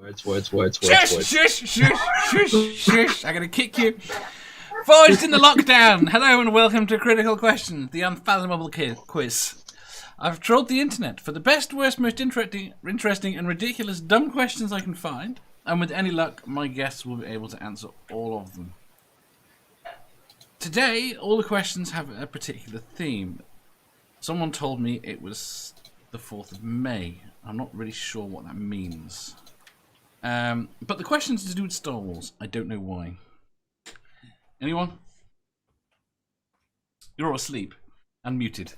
Words. Shush, shush, shush, shush, shush. I'm going to kick you. Forged in the lockdown. Hello and welcome to Critical Question, the Unfathomable quiz. I've trawled the internet for the best, worst, most interesting and ridiculous dumb questions I can find. And with any luck, my guests will be able to answer all of them. Today, all the questions have a particular theme. Someone told me it was the 4th of May. I'm not really sure what that means. But the questions are to do with Star Wars. I don't know why. Anyone? You're all asleep and muted.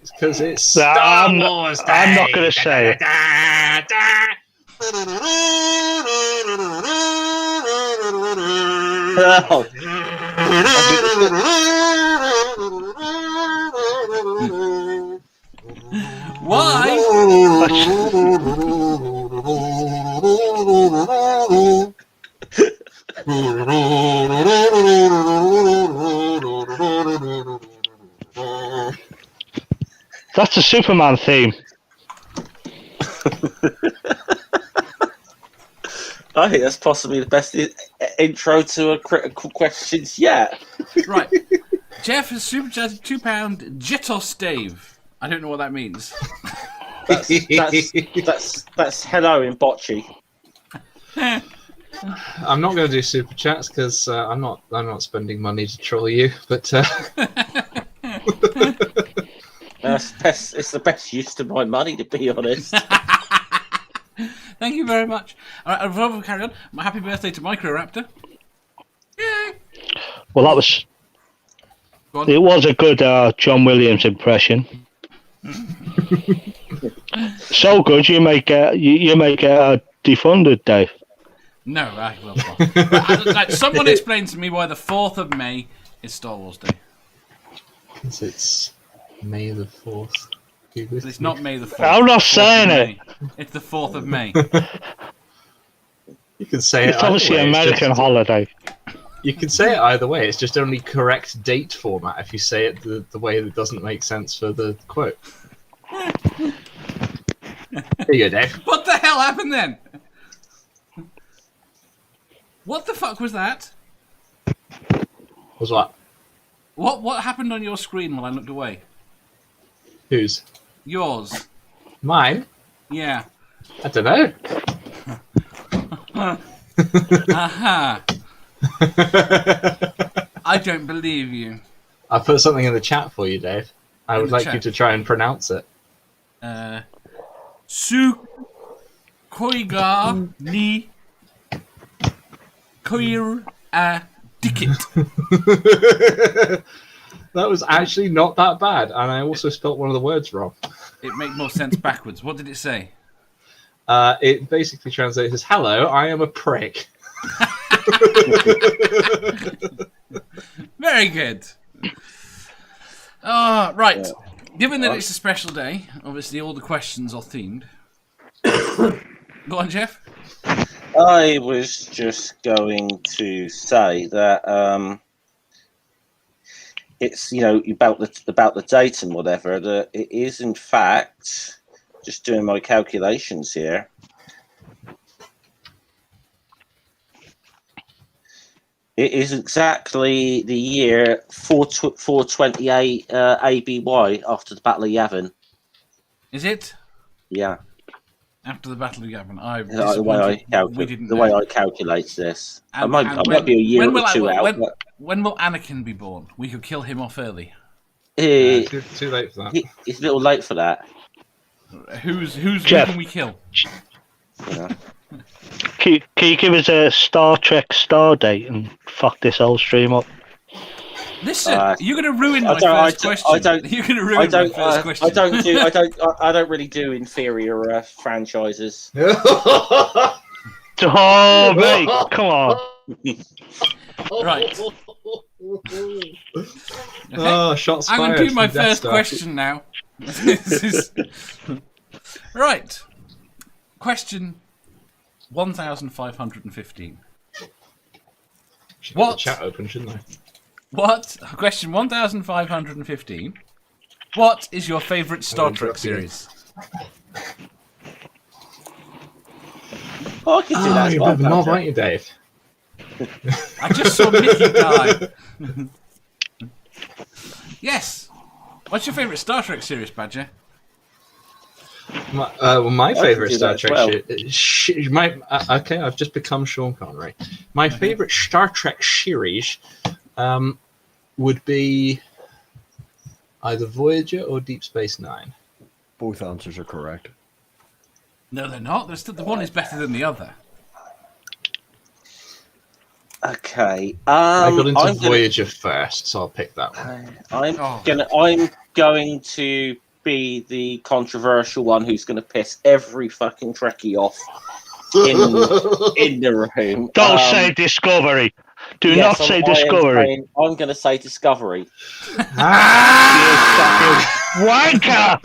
It's because it's Star Wars Day. I'm not going to say it. Why? That's a Superman theme. I think that's possibly the best intro to a critical questions yet. Right. Jeff has super chatted £2 Jetos Dave. I don't know what that means. That's hello in bocce. I'm not going to do super chats because I'm not spending money to troll you. But it's the best use of my money, to be honest. Thank you very much. All right, before we carry on, my happy birthday to Microraptor. Yay! Well, it was a good John Williams impression. So good, you make it defunded, Dave. No, I will not. Someone explain to me why the 4th of May is Star Wars Day. It's May the 4th. It's not May the 4th. I'm not saying it. It's the 4th of May. You can say it's obviously an American holiday. You can say it either way. It's just only correct date format if you say it the way that doesn't make sense for the quote. There you go, Dave. What the hell happened then? What the fuck was that? Was what? What happened on your screen while I looked away? Whose? Yours. Mine? Yeah. I don't know. Aha. I don't believe you. I put something in the chat for you, Dave. I would like you to try and pronounce it. Sukoiga ni koir a dikit. That was actually not that bad, and I also spelt one of the words wrong. It makes more sense backwards. What did it say? It basically translates as, "Hello, I am a prick." Very good. Right. Yeah. Given that it's a special day, obviously all the questions are themed. Go on, Jeff. I was just going to say that it's about the date and whatever, that it is in fact, just doing my calculations here, it is exactly the year 428 ABY after the Battle of Yavin. Is it? Yeah. After the Battle of Yavin. The way I calculate this. I might be a year or two out. When will Anakin be born? We could kill him off early. Too late for that. It's a little late for that. Who can we kill? Yeah. Can you give us a Star Trek star date and fuck this whole stream up? Listen, you're going to ruin my first question. You're going to ruin my first question. I don't really do inferior franchises. Oh, mate, come on. Right. Oh, shots fired. I'm going to do my first question now. Right. Question 1515. Should get the chat open, shouldn't I? What? Question 1515. What is your favourite Star Trek series? Oh, I can do that as you're well. a bit of a knob, Badger. aren't you, Dave? I just saw Mickey die. Yes. What's your favourite Star Trek series, Badger? My favourite do Star that as Trek well. okay, I've just become Sean Connery. My favourite Star Trek series would be either Voyager or Deep Space Nine. Both answers are correct. No, they're not. The one is better than the other. Okay. I got into I'm Voyager first, so I'll pick that one. I'm going to be the controversial one who's going to piss every fucking Trekkie off in the room. Don't say Discovery. Do not say Discovery. I'm going to say Discovery. Wanker!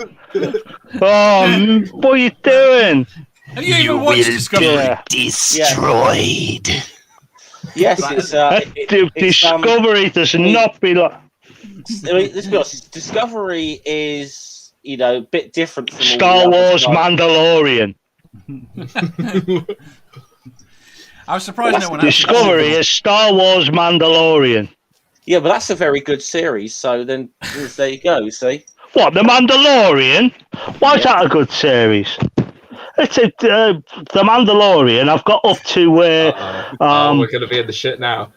Oh, what are you doing? Have you even watched Discovery? Yeah. Destroyed. Yes, Discovery does not belong. I mean, let's be honest. Discovery is, a bit different from Star Wars Mandalorian. I was surprised no one else. Discovery is Star Wars Mandalorian. Yeah, but that's a very good series. So then, there you go. See. What, The Mandalorian? Why is that a good series? It's The Mandalorian. I've got up to where we're going to be in the shit now.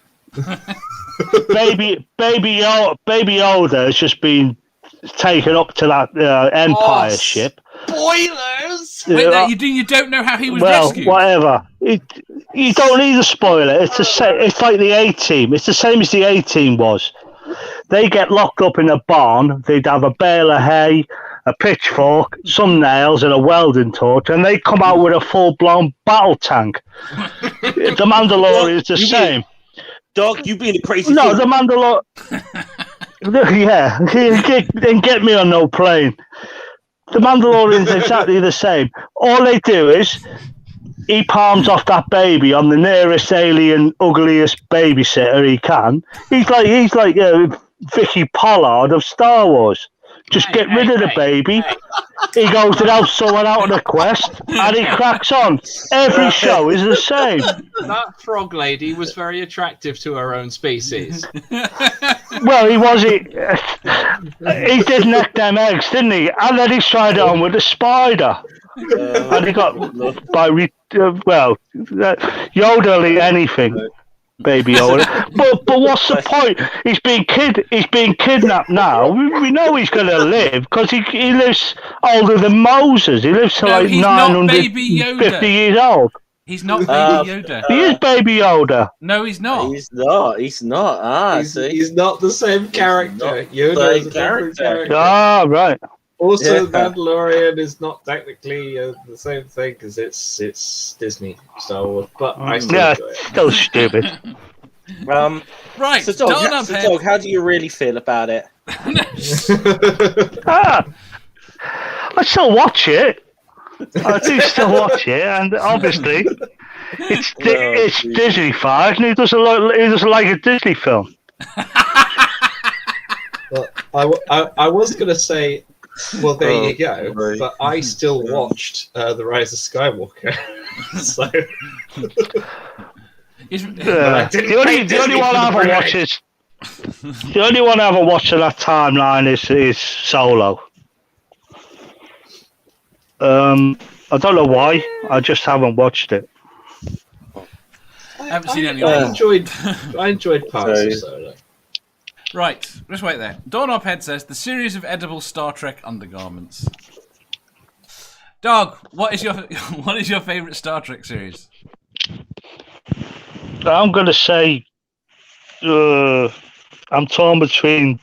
Baby Yoda has just been taken up to that Empire ship. Spoilers! Wait, you don't know how he was rescued? Whatever. You don't need a spoiler. It's like the A-Team. It's the same as the A-Team was. They get locked up in a barn. They'd have a bale of hay, a pitchfork, some nails, and a welding torch, and they come out with a full-blown battle tank. The Mandalorian is the same. Dog, you being a crazy No, fool. the Mandalorian... Yeah, and get me on no plane. The Mandalorian's exactly the same. All they do is he palms off that baby on the nearest alien, ugliest babysitter he can. He's like Vicky Pollard of Star Wars. Just get rid of the baby. He goes to help someone out on a quest, and he cracks on. Every show is the same. That frog lady was very attractive to her own species. Well, he did neck them eggs, didn't he? And then he tried it on with a spider. And he got Yoda will eat anything, baby Yoda. But what's the point? He's being kidnapped now. We know he's going to live because he lives older than Moses. He lives to like 950 years old. He's not Baby Yoda. He is Baby Yoda. No, he's not. He's not. He's not the same character. Yoda is a different character. Ah, right. Also, Mandalorian is not technically the same thing because it's Disney Star Wars, but I still enjoy it. Still stupid. Right, so Dog, how do you really feel about it? I still watch it. I do still watch it, and obviously it's Disney-fied, and he doesn't like a Disney film. Well, I was going to say, well, there you go, but I still watched The Rise of Skywalker, so... The only one I haven't watched is... The only one I haven't watched in that timeline is Solo. I don't know why. I just haven't watched it. I haven't seen any. I enjoyed parts of Solo. Right, just wait there. Dawn Ophead says the series of edible Star Trek undergarments. Dog, what is your favourite Star Trek series? I'm gonna say I'm torn between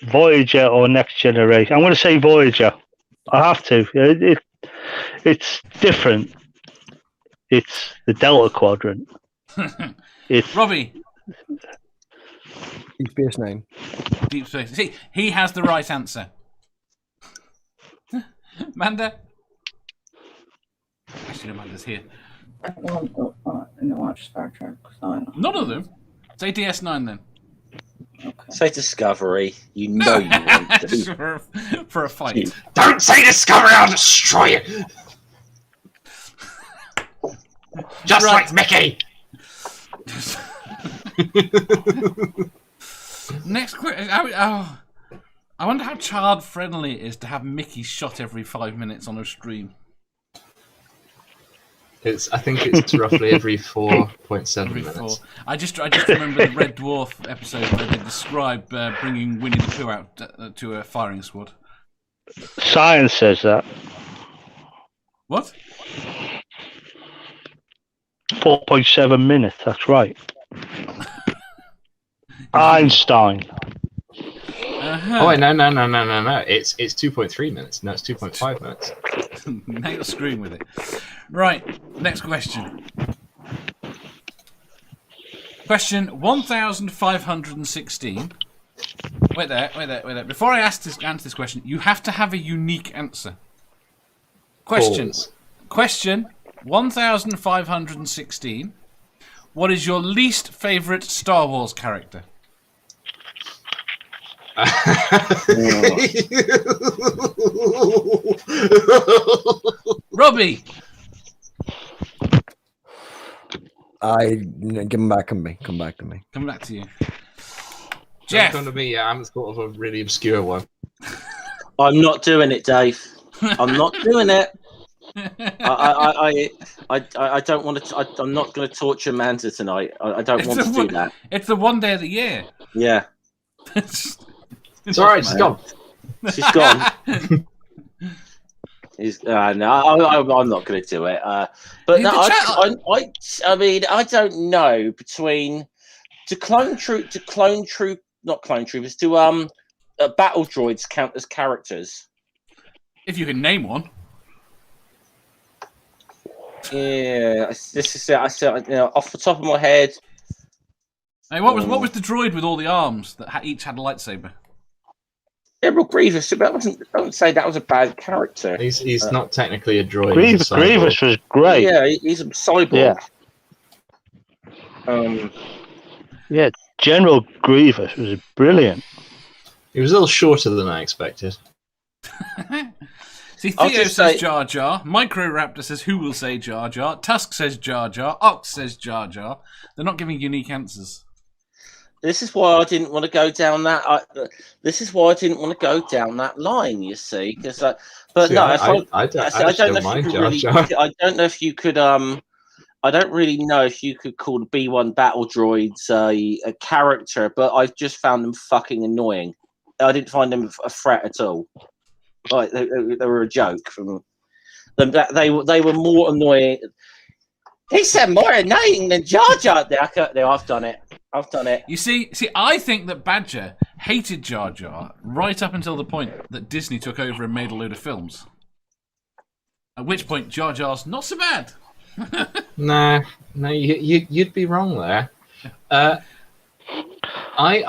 Voyager or Next Generation. I'm gonna say Voyager. I have to. It's different. It's the Delta Quadrant. It's Robbie. Deep Space Nine. Deep Space. See, he has the right answer. Manda? Actually, no, Manda's here. I don't watch Star Trek. So None of them? Say DS9 then. Okay. Say Discovery. You know you want to. Just for a fight. Don't say Discovery, I'll destroy you! Just like Mickey! Next question. I wonder how child-friendly it is to have Mickey shot every 5 minutes on a stream. I think it's roughly every 4.7 Every minutes. 4. I just remember the Red Dwarf episode where they describe bringing Winnie the Pooh out to a firing squad. Science says that. What? 4.7 minutes, that's right. Einstein. Uh-huh. Oh, wait, no. It's 2.3 minutes. No, it's 2.5 minutes. Now you're screwing with it. Right, next question. Question 1516. Wait there. Before I answer this question, you have to have a unique answer. Question 1516. What is your least favourite Star Wars character? Robbie! Come back to me. Come back to you. Don't Jeff! come to me, I haven't thought of a really obscure one. I'm not doing it, Dave. I'm not doing it. I don't want to. I'm not going to torture Amanda tonight. I don't want to do that. It's the one day of the year. Yeah, It's alright, she's gone. she's gone. No, I'm not going to do it. But no, I mean, I don't know between clone troopers. Do battle droids count as characters? If you can name one. Yeah, this is it. I said, off the top of my head. Hey, what was the droid with all the arms that each had a lightsaber? Admiral Grievous. But I wouldn't say that was a bad character. He's not technically a droid. Grievous was great. Yeah, he's a cyborg. Yeah, General Grievous was brilliant. He was a little shorter than I expected. See, Theo says Jar Jar. Microraptor says who will say Jar Jar. Tusk says Jar Jar. Ox says Jar Jar. They're not giving unique answers. This is why I didn't want to go down that. Line. You see, because I don't know if you could. I don't really know if you could call the B1 battle droids a character, but I just found them fucking annoying. I didn't find them a threat at all. Like they were a joke from them. They were more annoying. He said more annoying than Jar Jar. I've done it. You see, I think that Badger hated Jar Jar right up until the point that Disney took over and made a load of films. At which point, Jar Jar's not so bad. No, you'd be wrong there. I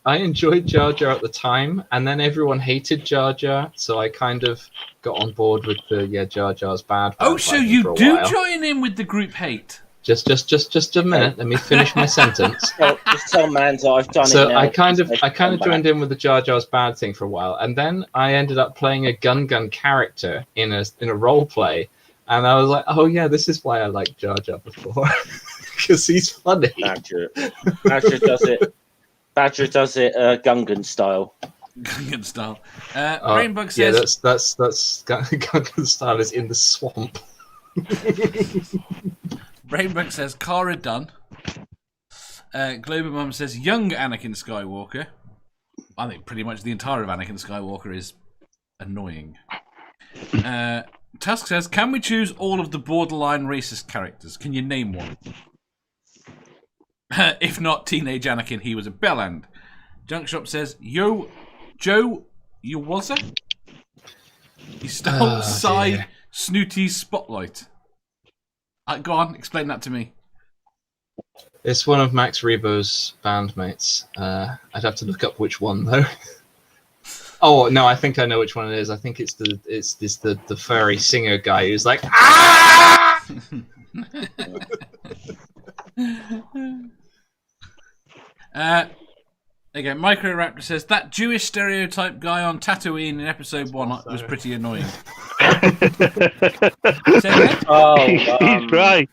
enjoyed Jar Jar at the time, and then everyone hated Jar Jar, so I kind of got on board with the Jar Jar's bad. Oh, so you do join in with the group hate? Just a minute. Let me finish my sentence. Just tell Manda I've done it. So now. I kind of joined in with the Jar Jar's bad thing for a while, and then I ended up playing a Gun character in a role play, and I was like, oh yeah, this is why I liked Jar Jar before, because he's funny. Badger does it. Badger does it Gungan style. Gungan style. Rainbug says... Yeah, that's Gungan style is in the swamp. Rainbug says Cara Dunn. Global Mum says young Anakin Skywalker. I think pretty much the entire of Anakin Skywalker is annoying. Tusk says, can we choose all of the borderline racist characters? Can you name one? If not teenage Anakin, he was a bellend. Junkshop says, Joe Uwaza? He stole Psy Snooty's spotlight. Go on, explain that to me. It's one of Max Rebo's bandmates. I'd have to look up which one though. Oh no, I think I know which one it is. I think it's the furry singer guy who's like ah. Again, Microraptor says that Jewish stereotype guy on Tatooine in episode 1 was pretty annoying. Say that? He's right.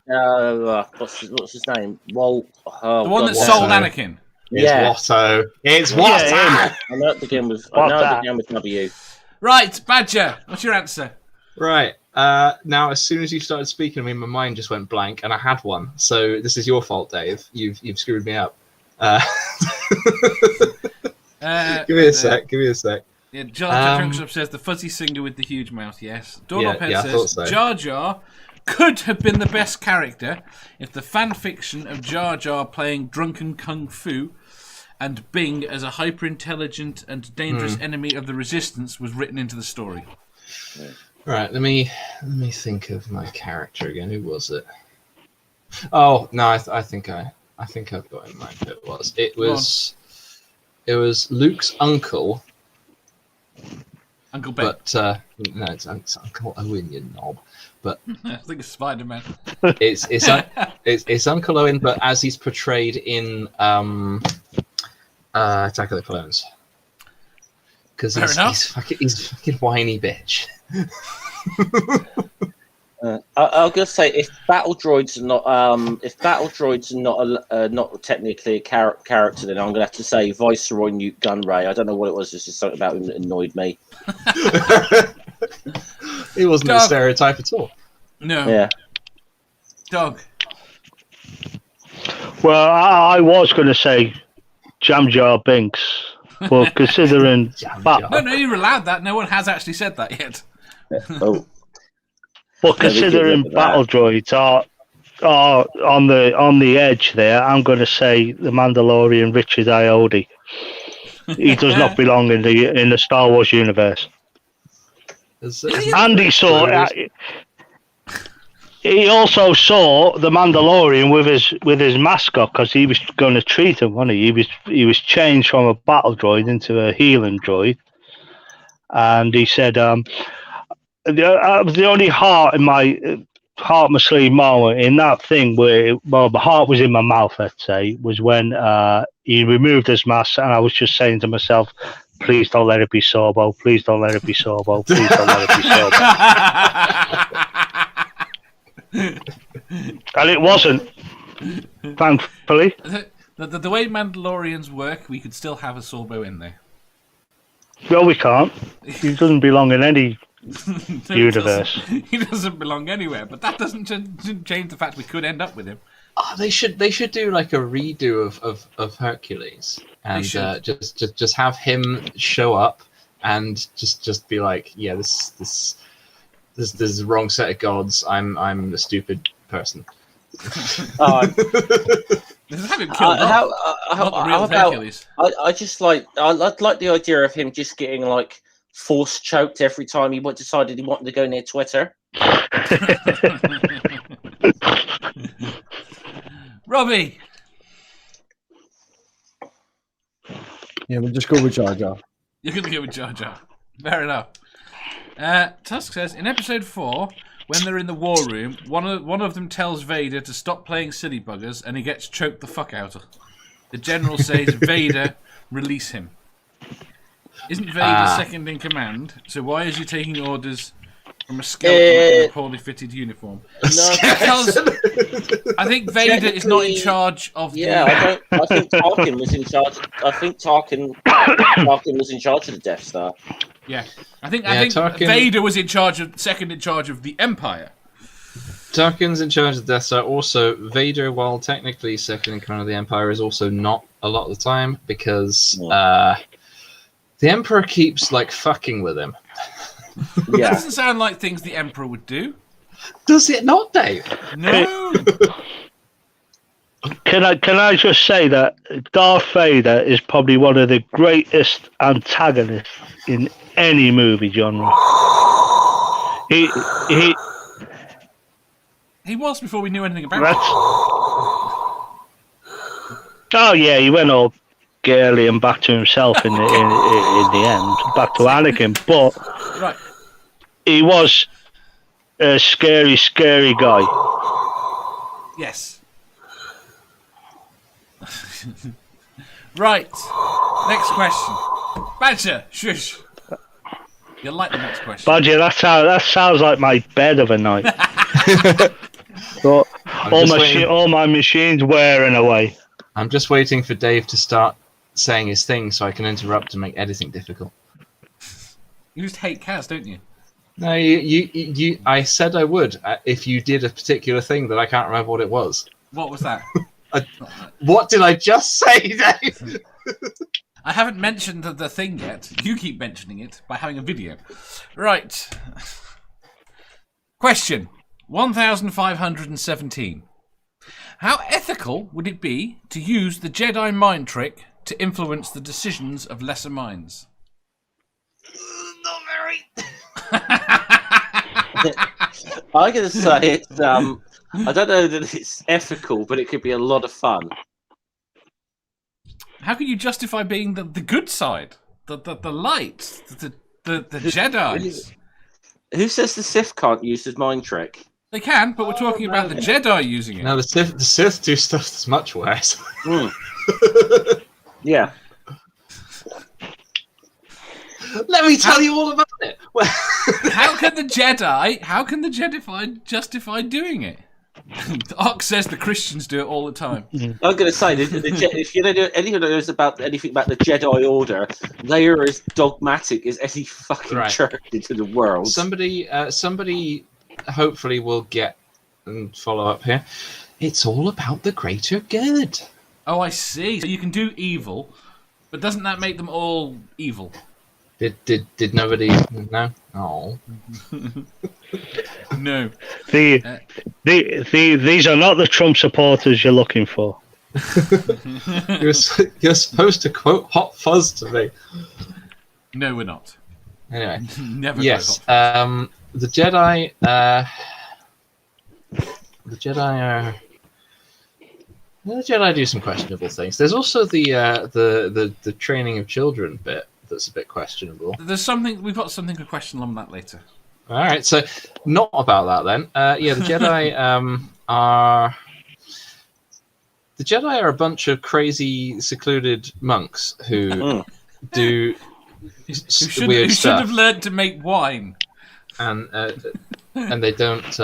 What's his name? Well, The one that Watto. sold Anakin. It's Watto. It's Watto. Yeah, I know it began with W. Right, Badger, what's your answer? Right. Now, as soon as you started speaking to me, my mind just went blank, and I had one. So this is your fault, Dave. You've screwed me up. Give me a sec. Yeah, Jar Jar says the fuzzy singer with the huge mouth. Yes. Doorknob Head says so. Jar Jar could have been the best character if the fan fiction of Jar Jar playing drunken kung fu and Bing as a hyper-intelligent and dangerous enemy of the Resistance was written into the story. Right, let me think of my character again. Who was it? Oh no, I think I've got in mind who it was. It was Luke's uncle. Uncle Ben. But no, it's Uncle Owen, you knob. But I think it's Spider-Man. it's Uncle Owen, but as he's portrayed in Attack of the Clones. Because he's fucking whiny bitch. I'll just say if battle droids are not technically a character, then I'm gonna have to say Viceroy Newt Gunray. I don't know what it was. It's just something about him that annoyed me. He wasn't a stereotype at all. No. Yeah. Dog. Well, I was going to say Jam Jar Binks, but considering... No, you're allowed that. No one has actually said that yet. Oh. But considering battle droids are on the edge there, I'm going to say the Mandalorian Richard Ayoade. He does not belong in the Star Wars universe. And he also saw the Mandalorian with his mascot because he was going to treat him, wasn't he? He was changed from a battle droid into a healing droid, and he said, "The only heart in my sleeve moment in that thing where the heart was in my mouth, let's say, was when he removed his mask, and I was just saying to myself." Please don't let it be Sorbo. Please don't let it be Sorbo. Please don't let it be Sorbo. And it wasn't, thankfully. The way Mandalorians work, we could still have a Sorbo in there. No, we can't. He doesn't belong in any universe. He doesn't belong anywhere, but that doesn't change the fact we could end up with him. Oh, they should do like a redo of Hercules and just have him show up and just be like, yeah, this is the wrong set of gods. I'm a stupid person. Just have him killed off. Not the real Hercules. I like the idea of him just getting like force choked every time he decided he wanted to go near Twitter. Robbie. Yeah, we'll just go with Jar Jar. You're going to go with Jar Jar. Fair enough. Tusk says, in episode 4, when they're in the war room, one of them tells Vader to stop playing silly buggers and he gets choked the fuck out. The general says, Vader, release him. Isn't Vader second in command? So why is he taking orders from a skeleton in a poorly fitted uniform? No, because I think Vader is not in charge of the... Yeah, I think Tarkin was in charge. I think Tarkin was in charge of the Death Star. Yeah, I think Vader was second in charge of the Empire. Tarkin's in charge of the Death Star. Also, Vader, while technically second in command of the Empire, is also not a lot of the time because the Emperor keeps like fucking with him. Yeah. That doesn't sound like things the Emperor would do. Does it not, Dave? No. Can I just say that Darth Vader is probably one of the greatest antagonists in any movie genre. He was before we knew anything about him. Oh yeah, he went all girly and back to himself in the end, back to Anakin. But right. He was a scary guy. Yes. Right. Next question. Badger, shush. You'll like the next question. Badger, that sounds like my bed of a night. But all my machines wearing away. I'm just waiting for Dave to start saying his thing so I can interrupt and make editing difficult. You just hate Kaz, don't you? No, you. I said I would if you did a particular thing that I can't remember what it was. What was that? What did I just say, Dave? I haven't mentioned the thing yet. You keep mentioning it by having a video. Right. Question 1517. How ethical would it be to use the Jedi mind trick to influence the decisions of lesser minds? Not very. I'm going to say it's. I don't know that it's ethical, but it could be a lot of fun. How can you justify being the good side, the light, the Jedi? Who says the Sith can't use his mind trick? They can, but we're talking about the Jedi using it. No, the Sith do stuff that's much worse. Yeah. Let me tell you all about it. How can the Jedi justify doing it? Ark says the Christians do it all the time. I'm going to say, if you don't know anything about anything about the Jedi Order, they are as dogmatic as any fucking church into the world. Somebody hopefully will get and follow up here. It's all about the greater good. Oh, I see. So you can do evil, but doesn't that make them all evil? Did nobody know? Oh. No. These are not the Trump supporters you're looking for. You're supposed to quote Hot Fuzz to me. No, we're not. Anyway. Never. Yes. The Jedi. The Jedi do some questionable things. There's also the training of children bit that's a bit questionable. We've got something to question on that later. All right, so not about that then. The Jedi are a bunch of crazy, secluded monks who do who should have learned to make wine, and they don't.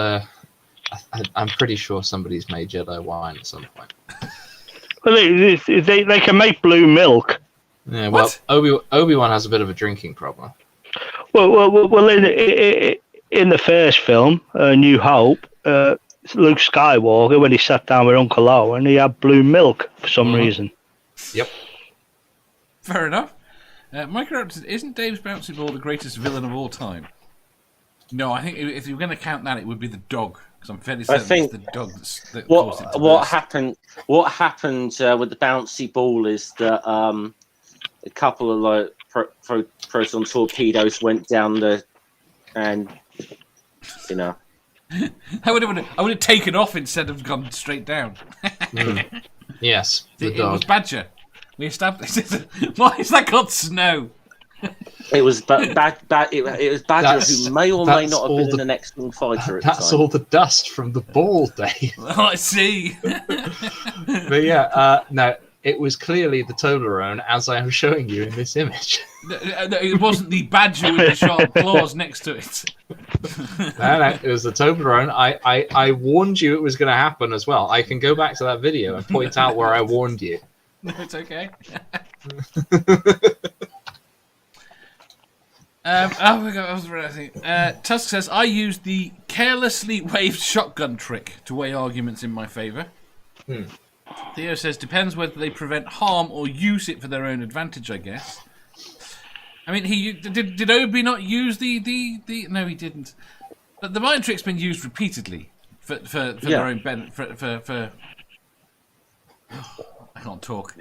I'm pretty sure somebody's made Jedi wine at some point. Well, they can make blue milk. Yeah, well, Obi-Wan has a bit of a drinking problem. Well, in the first film, New Hope, Luke Skywalker, when he sat down with Uncle Owen, he had blue milk for some reason. Yep. Fair enough. Micro says, isn't Dave's bouncy ball the greatest villain of all time? No, I think if you're going to count that, it would be the dog. Because I'm fairly certain it's the dog that caused it to burst. What happened with the bouncy ball is that a couple of proton torpedoes went down and I would have taken off instead of gone straight down. Yes, it was Badger. We established it. Why is that called snow? It was Badger, who may or may not have been an excellent fighter at the time. That's all the dust from the ball, Dave. Oh, I see. But yeah, no, it was clearly the Toblerone, as I am showing you in this image. No, it wasn't the Badger with the sharp claws next to it. No, it was the Toblerone. I warned you it was going to happen as well. I can go back to that video and point out where I warned you. No, it's okay. Oh my god, I was realizing. Tusk says, I used the carelessly waved shotgun trick to weigh arguments in my favour. Theo says, depends whether they prevent harm or use it for their own advantage, I guess. I mean, did Obi not use the no, he didn't. But the mind trick's been used repeatedly for their own benefit. For I can't talk.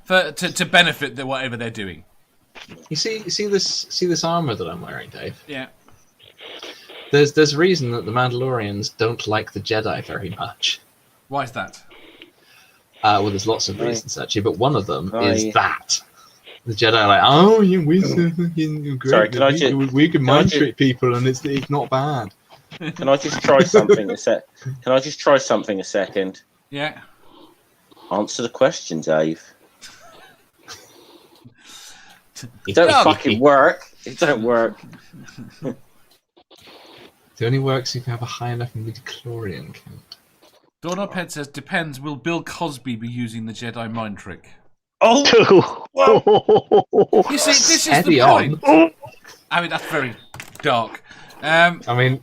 To benefit whatever they're doing. You see this armor that I'm wearing, Dave? Yeah. There's a reason that the Mandalorians don't like the Jedi very much. Why is that? Well, there's lots of reasons actually, but one of them is that the Jedi are like, we can mind trick people, and it's not bad. Can I just try something a sec? Can I just try something a second? Yeah. Answer the question, Dave. It don't fucking work. It don't work. It only works if you have a high enough midichlorian count. Doorknobhead says, depends, will Bill Cosby be using the Jedi mind trick? Oh! You see, this is the point. I mean, that's very dark. I mean,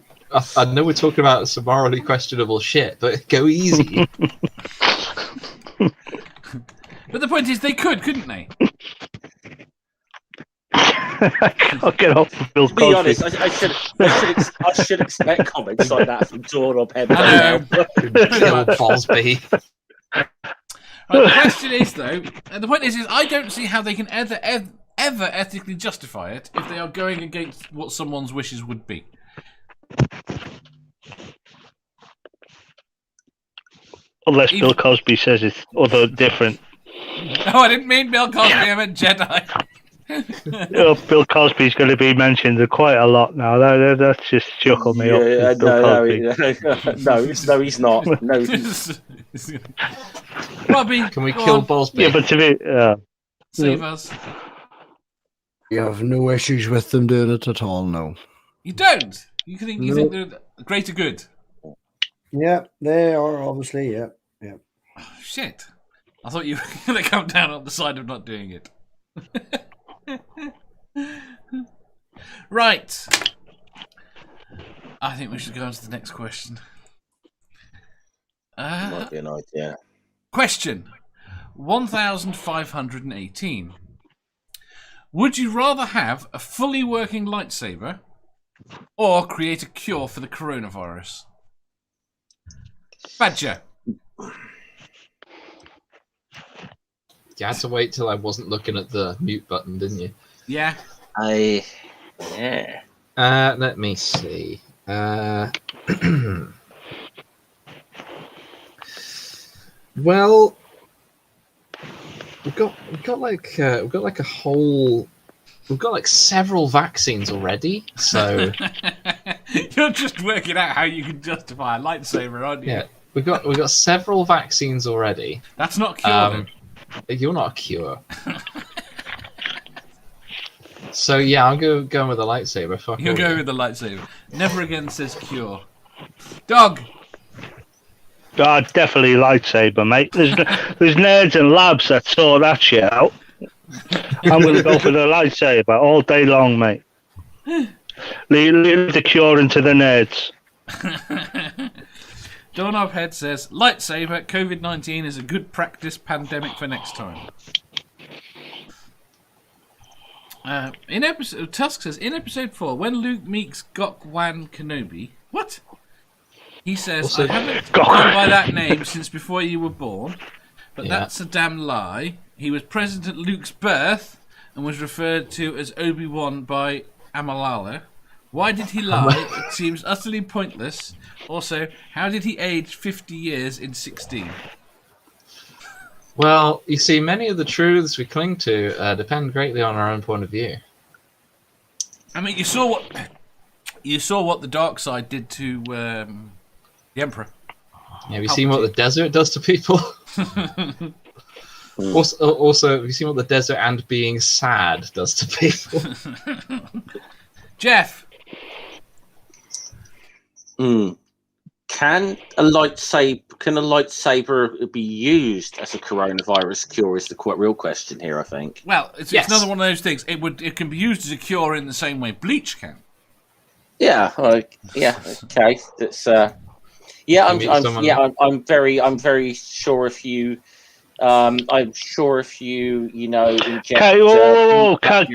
I know we're talking about some morally questionable shit, but go easy. But the point is, they couldn't they? I can't get off of Bill To Cosby. be honest, I should expect comments like that from Doorknobhead. Bill Cosby. Right, the question is, though, and the point is I don't see how they can ever ethically justify it if they are going against what someone's wishes would be. Unless Bill Cosby says it's other different. Oh, I didn't mean Bill Cosby, I meant Jedi. Bill Cosby's going to be mentioned quite a lot now. That's just chuckle me up. No, he's not. No, Robbie, Can we kill Bosby? Yeah, but to be save us. You have no issues with them doing it at all, no. You don't. You think they're greater good. Yeah, they are obviously. Yeah. Oh, shit! I thought you were going to come down on the side of not doing it. Right. I think we should go on to the next question. might be an idea. Question 1518. Would you rather have a fully working lightsaber or create a cure for the coronavirus? Badger. You had to wait till I wasn't looking at the mute button, didn't you? Yeah. Yeah. Let me see. Well, we've got like a whole. We've got like several vaccines already, so You're just working out how you can justify a lightsaber, aren't you? yeah, we've got several vaccines already. That's not a cure, then. You're not a cure. So yeah, I'm going with a lightsaber. Fuck You'll all go you. with the lightsaber. Never again says cure. Dog. definitely lightsaber, mate. There's nerds and labs that sort that shit out. I'm going to go for the lightsaber all day long, mate. Leave the cure into the nerds. Doorknobhead says, lightsaber, COVID-19 is a good practice pandemic for next time. Tusk says, in episode 4, when Luke meets Gok-Wan Kenobi, what? He says, Also, I haven't gone by that name since before you were born, but Yeah. that's a damn lie. He was present at Luke's birth and was referred to as Obi-Wan by Amalala. Why did he lie? It seems utterly pointless. Also, how did he age 50 years in 16? Well, you see, many of the truths we cling to depend greatly on our own point of view. I mean, you saw what the dark side did to the Emperor. Have you seen what the desert does to people? Also, have you seen what the desert and being sad does to people? Jeff. Can a lightsaber be used as a coronavirus cure? Is the real question here, I think. Well, it's another one of those things. It can be used as a cure in the same way bleach can. Yeah. Okay. That's. I'm very sure if you. I'm sure if you inject. Okay,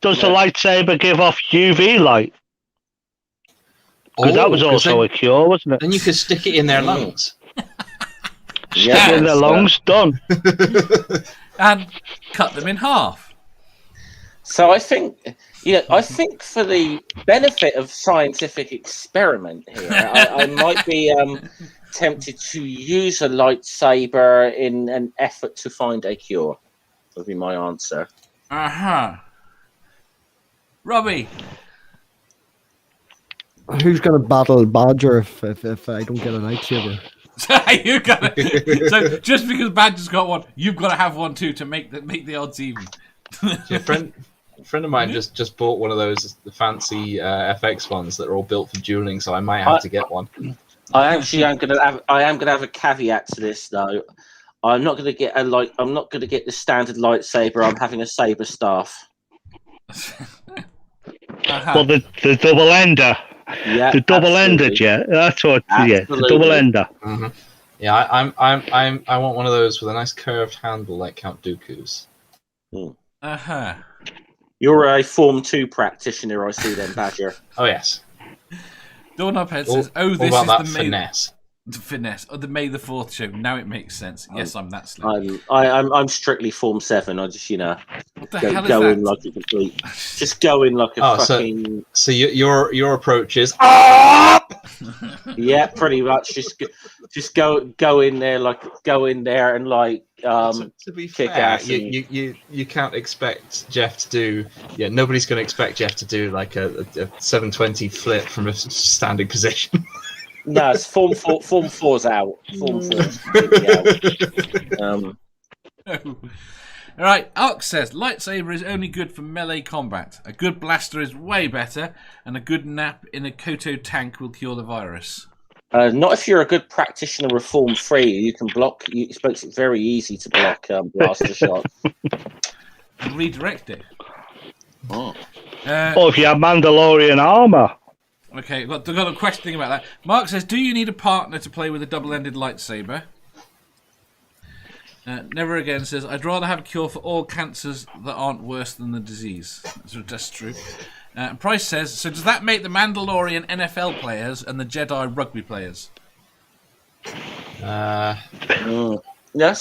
does the lightsaber give off UV light? Because that was also a cure, wasn't it? Then you could stick it in their lungs. Stick it in their lungs, done. And cut them in half. So I think for the benefit of scientific experiment here, I might be tempted to use a lightsaber in an effort to find a cure. Would be my answer. Robbie. Who's going to battle Badger if I don't get a lightsaber? You got it. So just because Badger's got one, you've got to have one too to make the odds even. Yeah, A friend of mine just bought one of those fancy FX ones that are all built for dueling, so I might have to get one. I am gonna have a caveat to this though. I'm not gonna get I'm not gonna get the standard lightsaber. I'm having a saber staff. Well, the double ender. Yeah, The double absolutely. ended, yeah. That's what. Absolutely. Yeah, the double ender. Mm-hmm. Yeah, I want one of those with a nice curved handle like Count Dooku's. You're a Form 2 practitioner, I see then, Badger. Oh yes. Doorknobhead says, "Oh, this about is that the finesse." The finesse. Oh, the May the 4th show. Now it makes sense. Yes, I'm that slim. I'm strictly Form 7. I just What the hell is go that? in like a complete. Just go in like a fucking. So your approach is up. Yeah, pretty much. Just go in there and like To be kick fair, ass. you can't expect Jeff to do. Yeah, nobody's going to expect Jeff to do like a 720 flip from a standing position. No, it's Form 4's out. Form 4's completely out. All right, Ox says, lightsaber is only good for melee combat. A good blaster is way better, and a good nap in a Koto tank will cure the virus. Not if you're a good practitioner of Form 3. You can block. It makes it very easy to block blaster shots. And redirect it. Oh. Or if you have Mandalorian armor. Okay, I've got a question about that. Mark says, do you need a partner to play with a double-ended lightsaber? Never Again says, I'd rather have a cure for all cancers that aren't worse than the disease. That's true. Price says, so does that make the Mandalorian NFL players and the Jedi rugby players? That's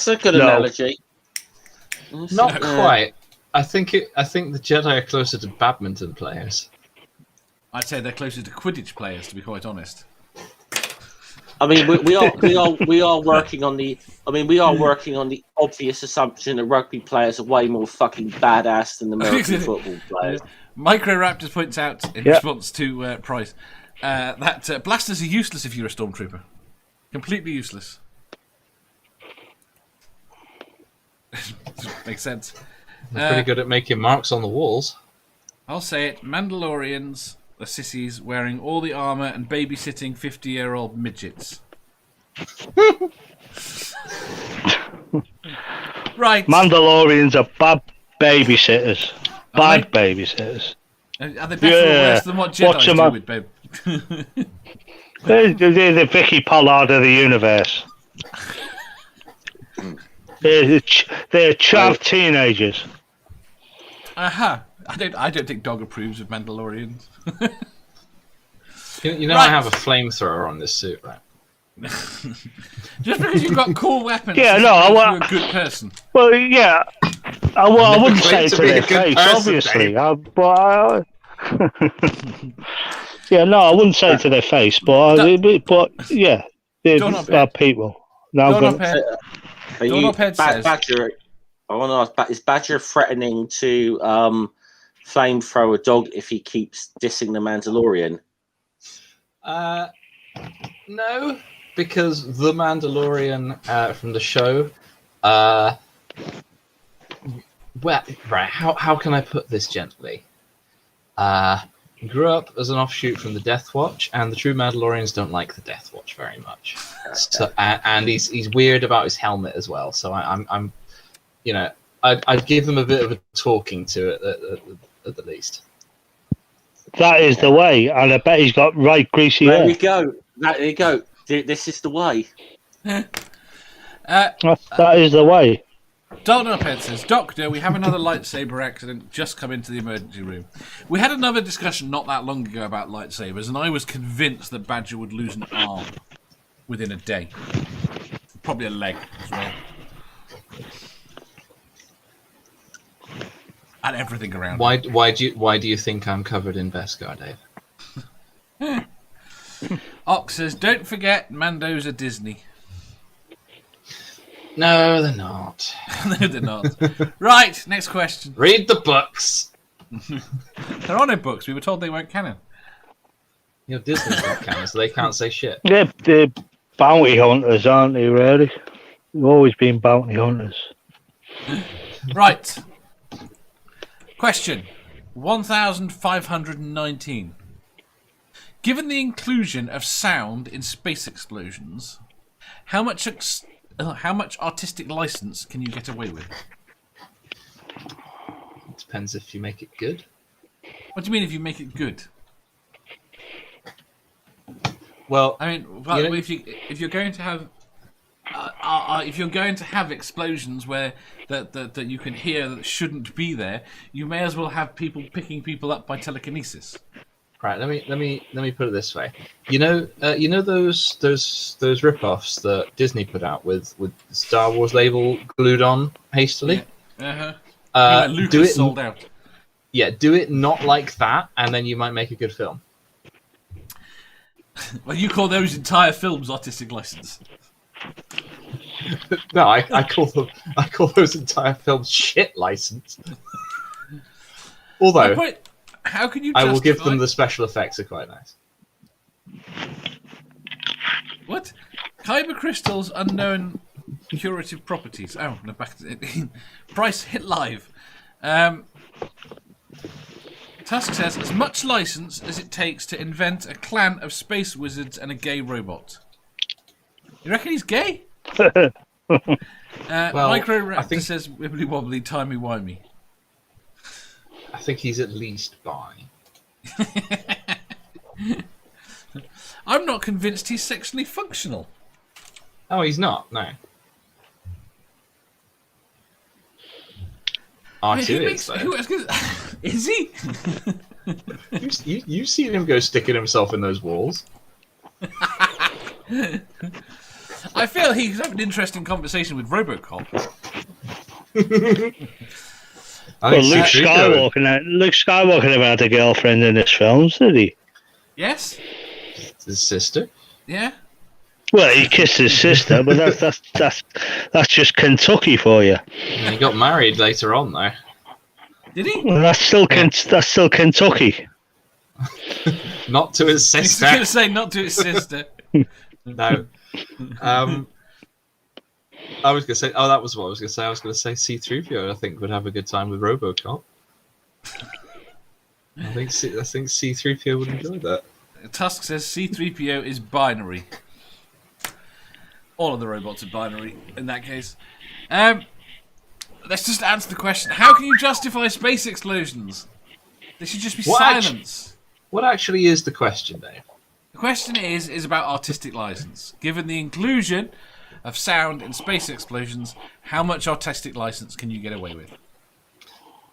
a good analogy. Not quite. I think the Jedi are closer to badminton players. I'd say they're closer to Quidditch players, to be quite honest. I mean, we are working on the. I mean, we are working on the obvious assumption that rugby players are way more fucking badass than American football players. Micro Raptors points out in response to Price that blasters are useless if you're a stormtrooper. Completely useless. Makes sense. They're pretty good at making marks on the walls. I'll say it. Mandalorians are sissies wearing all the armor and babysitting 50-year-old midgets. Right. Mandalorians are bad babysitters. Bad babysitters. Are they better or worse than what Jedi do with baby? They're the Vicky Pollard of the universe. They're chav teenagers. Aha! I don't think Dog approves of Mandalorians. You know, I have a flamethrower on this suit, right? Just because you've got cool weapons, Yeah, doesn't no, make you a good person. Well, yeah. I wouldn't say claim it to to be a their good face, person, obviously. Yeah, no, I wouldn't say it to their face, but yeah, they're bad people. Now Doorknobhead says, Badger, I want to ask, is Badger threatening to flamethrow a dog if he keeps dissing the Mandalorian? No, because the Mandalorian from the show. Well, right. How can I put this gently? Grew up as an offshoot from the Death Watch, and the true Mandalorians don't like the Death Watch very much. So, and he's weird about his helmet as well. So I'm you know, I'd give him a bit of a talking to at the least. that is the way, and I bet he's got right greasy hair. There you go. There you go. This is the way. That is the way. Doorknobhead says, Doctor, we have another lightsaber accident just come into the emergency room. We had another discussion not that long ago about lightsabers, and I was convinced that Badger would lose an arm within a day. Probably a leg as well. And everything around. Why do you think I'm covered in Beskar, Dave? Ox says, don't forget, Mando's a Disney. No, they're not. No, they're not. Right, next question. Read the books. There are no books. We were told they weren't canon. You know, Disney's not canon, so they can't say shit. They're bounty hunters, aren't they, really? They've always been bounty hunters. Right. Question. 1,519. Given the inclusion of sound in space explosions, how much artistic license can you get away with? It depends if you make it good. What do you mean if you make it good? Well, I mean, if you're going to have explosions where that you can hear that shouldn't be there, you may as well have people picking people up by telekinesis. right. Let me put it this way. You know those rip-offs that Disney put out with Star Wars label glued on hastily. Yeah. Do Lucas it sold out. Yeah, do it not like that, and then you might make a good film. Well, you call those entire films artistic license? No, I call those entire films shit license. Although how can you? I will give them the special effects are quite nice. What? Kyber crystals unknown curative properties. Oh, no, back to it. Price hit live. Tusk says, as much license as it takes to invent a clan of space wizards and a gay robot. You reckon he's gay? Well, Micro Raptor I think- says, wibbly wobbly, timey wimey. I think he's at least bi. I'm not convinced he's sexually functional. Oh, he's not. No. R2 is though. Is he? You've seen him go sticking himself in those walls. I feel he's having an interesting conversation with RoboCop. Well, Luke Skywalker never had a girlfriend in his films, did he? Yes. His sister. Yeah. Well, he kissed his sister, but that's just Kentucky for you. And he got married later on, though. Did he? Well, that's still Kentucky. Not to his I was sister. going to say not to his sister. No. I was going to say. Oh, that was what I was going to say. I was going to say C-3PO. I think would have a good time with RoboCop. I think C-3PO would enjoy that. Tusk says C-3PO is binary. All of the robots are binary in that case. Let's just answer the question. How can you justify space explosions? There should just be silence. What actually is the question, Dave? The question is about artistic license. Given the inclusion of sound in space explosions, how much artistic license can you get away with?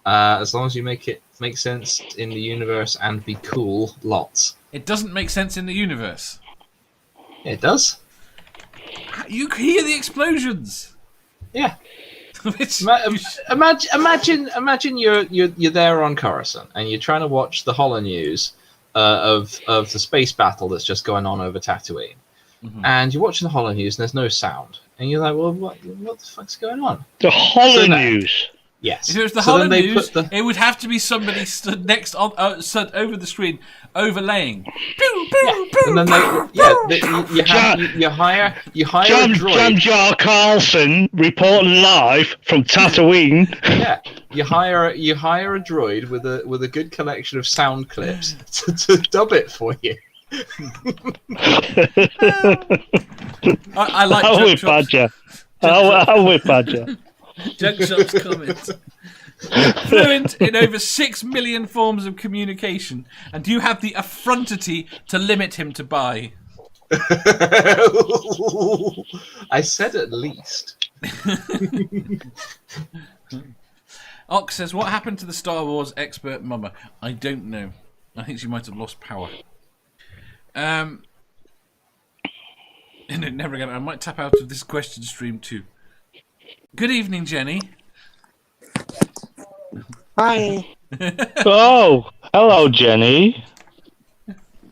As long as you make it make sense in the universe and be cool, lots. It doesn't make sense in the universe. It does. You can hear the explosions. Yeah. Which, Imagine you're there on Coruscant and you're trying to watch the holo news of the space battle that's just going on over Tatooine, and you're watching the holo news and there's no sound, and you're like, well, what the fuck's going on? The holo news. Yes. if it was the So holo then they news, put it would have to be somebody stood next on, stood over the screen, overlaying. Pew, pew, pew, And then you hire a droid. Jam Jar Carlson reporting live from Tatooine. Yeah, you hire a droid with a good collection of sound clips to dub it for you. I like I'm Junk with Shop's- Badger. I'm with Badger. Junk Shop's comment. Fluent in over 6 million forms of communication, and do you have the effrontery to limit him to bi? I said at least. Ox says, what happened to the Star Wars expert mama? I don't know. I think she might have lost power. No, never again. I might tap out of this question stream too. Good evening, Jenny. Hi. Oh, hello, Jenny.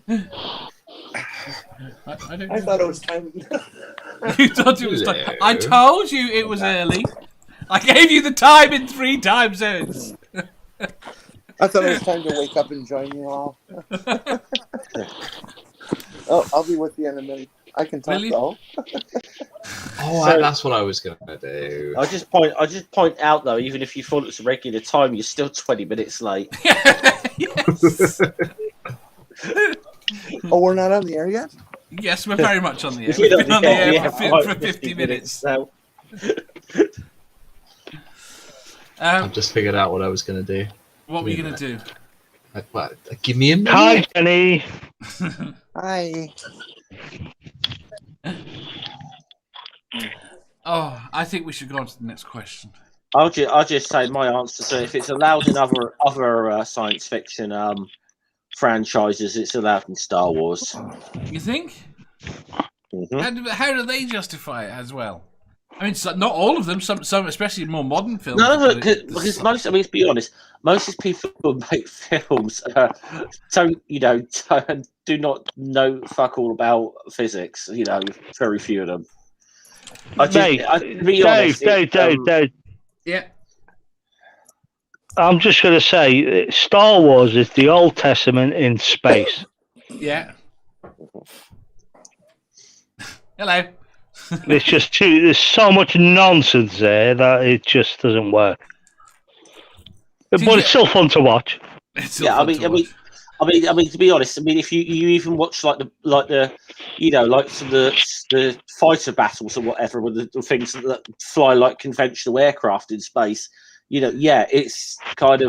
I don't know. I thought it was time. You thought it was time. Hello. I told you it was early. I gave you the time in 3 time zones. I thought it was time to wake up and join you all. Oh, I'll be with you in a minute. I can talk Really? though. Oh, So- that's what I was going to do. I just point out though, even if you thought it's a regular time, you're still 20 minutes late. Yes. Oh, we're not on the air yet? Yes, we're very much on the air. We're We've been on the air yeah, for 50 minutes. now. I've just figured out what I was going to do. What were you going to do? Give me a minute. Hi, Jenny. Hi. Oh, I think we should go on to the next question. I'll just say my answer. So if it's allowed in other science fiction franchises, it's allowed in Star Wars. You think? Mhm. How do they justify it as well? I mean, not all of them. Some especially more modern films. No, but because most. I mean, to be honest, most of the people who make films do not know fuck all about physics. You know, very few of them. Dave, Dave. Yeah. I'm just going to say, Star Wars is the Old Testament in space. Yeah. Hello. It's just there's so much nonsense there that it just doesn't work. But it's still fun to watch. I mean, to be honest, I mean, if you even watch like the fighter battles or whatever with the things that fly like conventional aircraft in space, it's kind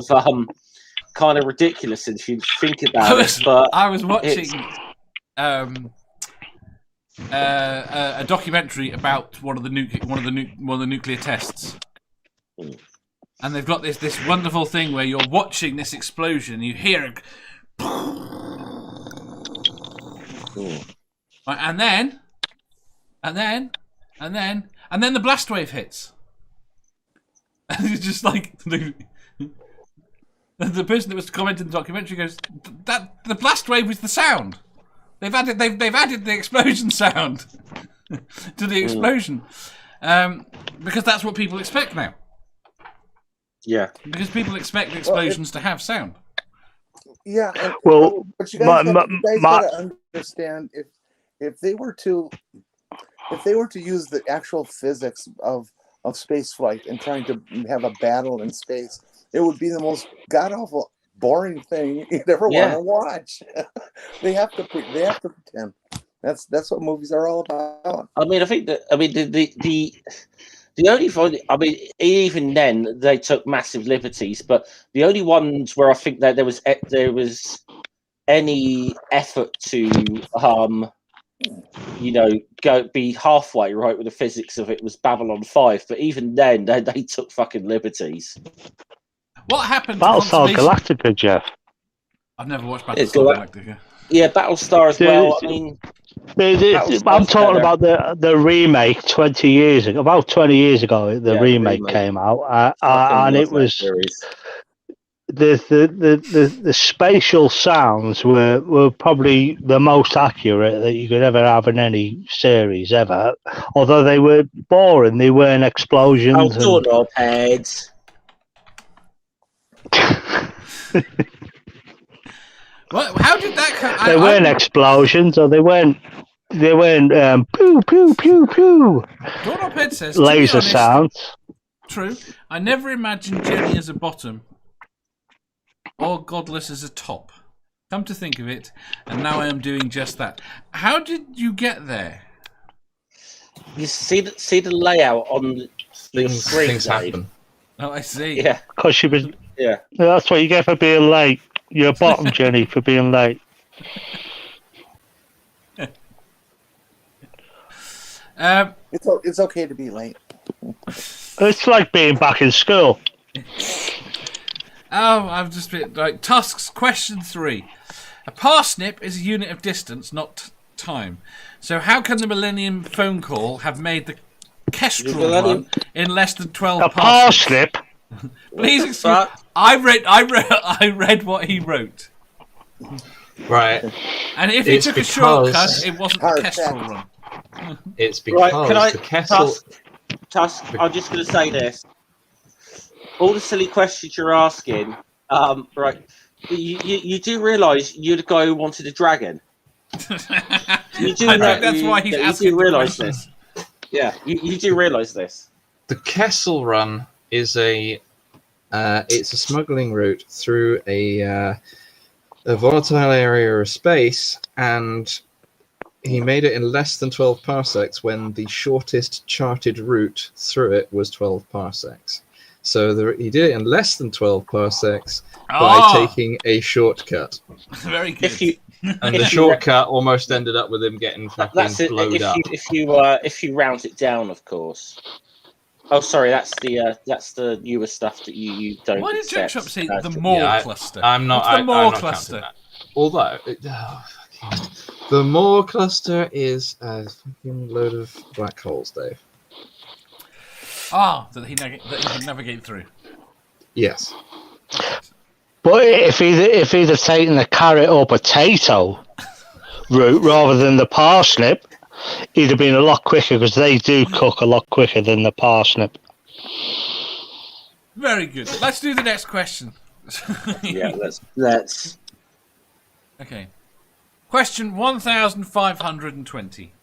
of ridiculous if you think about it. But I was watching a documentary about one of the nuclear tests. And they've got this wonderful thing where you're watching this explosion, you hear it, and then the blast wave hits, and it's just like the person that was commenting the documentary goes, "That the blast wave was the sound. They've added the explosion sound to the explosion, because that's what people expect now." Yeah, because people expect explosions to have sound. Yeah. But you guys gotta understand if they were to use the actual physics of space flight and trying to have a battle in space, it would be the most god awful, boring thing you'd ever want to watch. They have to pretend. That's what movies are all about. I mean, I think that the only one, I mean, even then they took massive liberties, but the only ones where I think that there was any effort to go be halfway right with the physics of it was Babylon 5, but even then they took fucking liberties. What happened? Battlestar Galactica, Jeff. I've never watched Battlestar Galactica. Yeah, Battlestar as well. I mean, I'm talking about the remake about 20 years ago. The remake came out, and it was the spatial sounds were probably the most accurate that you could ever have in any series ever. Although they were boring, they weren't explosions. Doorknob heads. What? How did that come? They weren't explosions, or they weren't pew pew pew pew. Doorknob head says laser honest, sounds. True. I never imagined Jenny as a bottom, or Godless as a top. Come to think of it, and now I am doing just that. How did you get there? You see the layout on the screen. Things happen. Oh, I see. Yeah, Because she was. yeah. That's what you get for being late. You're bottom, Jenny, for being late. It's okay to be late. It's like being back in school. I've just been like Tusk's question 3. A parsnip is a unit of distance, not time. So how can the Millennium phone call have made the Kestrel one in less than 12 A parsnip? Please excuse me. I read what he wrote. Right. And if he took a shortcut, it wasn't the Kestrel run. It's because Right, the Kessel. Tusk, I'm just going to say this. All the silly questions you're asking, right, you do realise you're the guy who wanted a dragon. You do I think that's why he's asking you do realise questions. this. Yeah, you do realise this. The Kessel Run is it's a smuggling route through a volatile area of space, and he made it in less than 12 parsecs when the shortest charted route through it was 12 parsecs. So he did it in less than 12 parsecs by taking a shortcut. Very good. And the shortcut almost ended up with him getting fucking blowed up. If you round it down, of course. Oh, sorry, that's the newer stuff that you don't. Why did accept. Joke Shop say the Moore cluster? I'm not. What's the Moore I'm not cluster? Although, the Moore cluster is a fucking load of black holes, Dave. That he can navigate through. Yes. But if he'd have taken the carrot or potato route rather than the parsnip, he'd have been a lot quicker, because they do cook a lot quicker than the parsnip. Very good. Let's do the next question. Yeah, let's. Okay. Question 1520.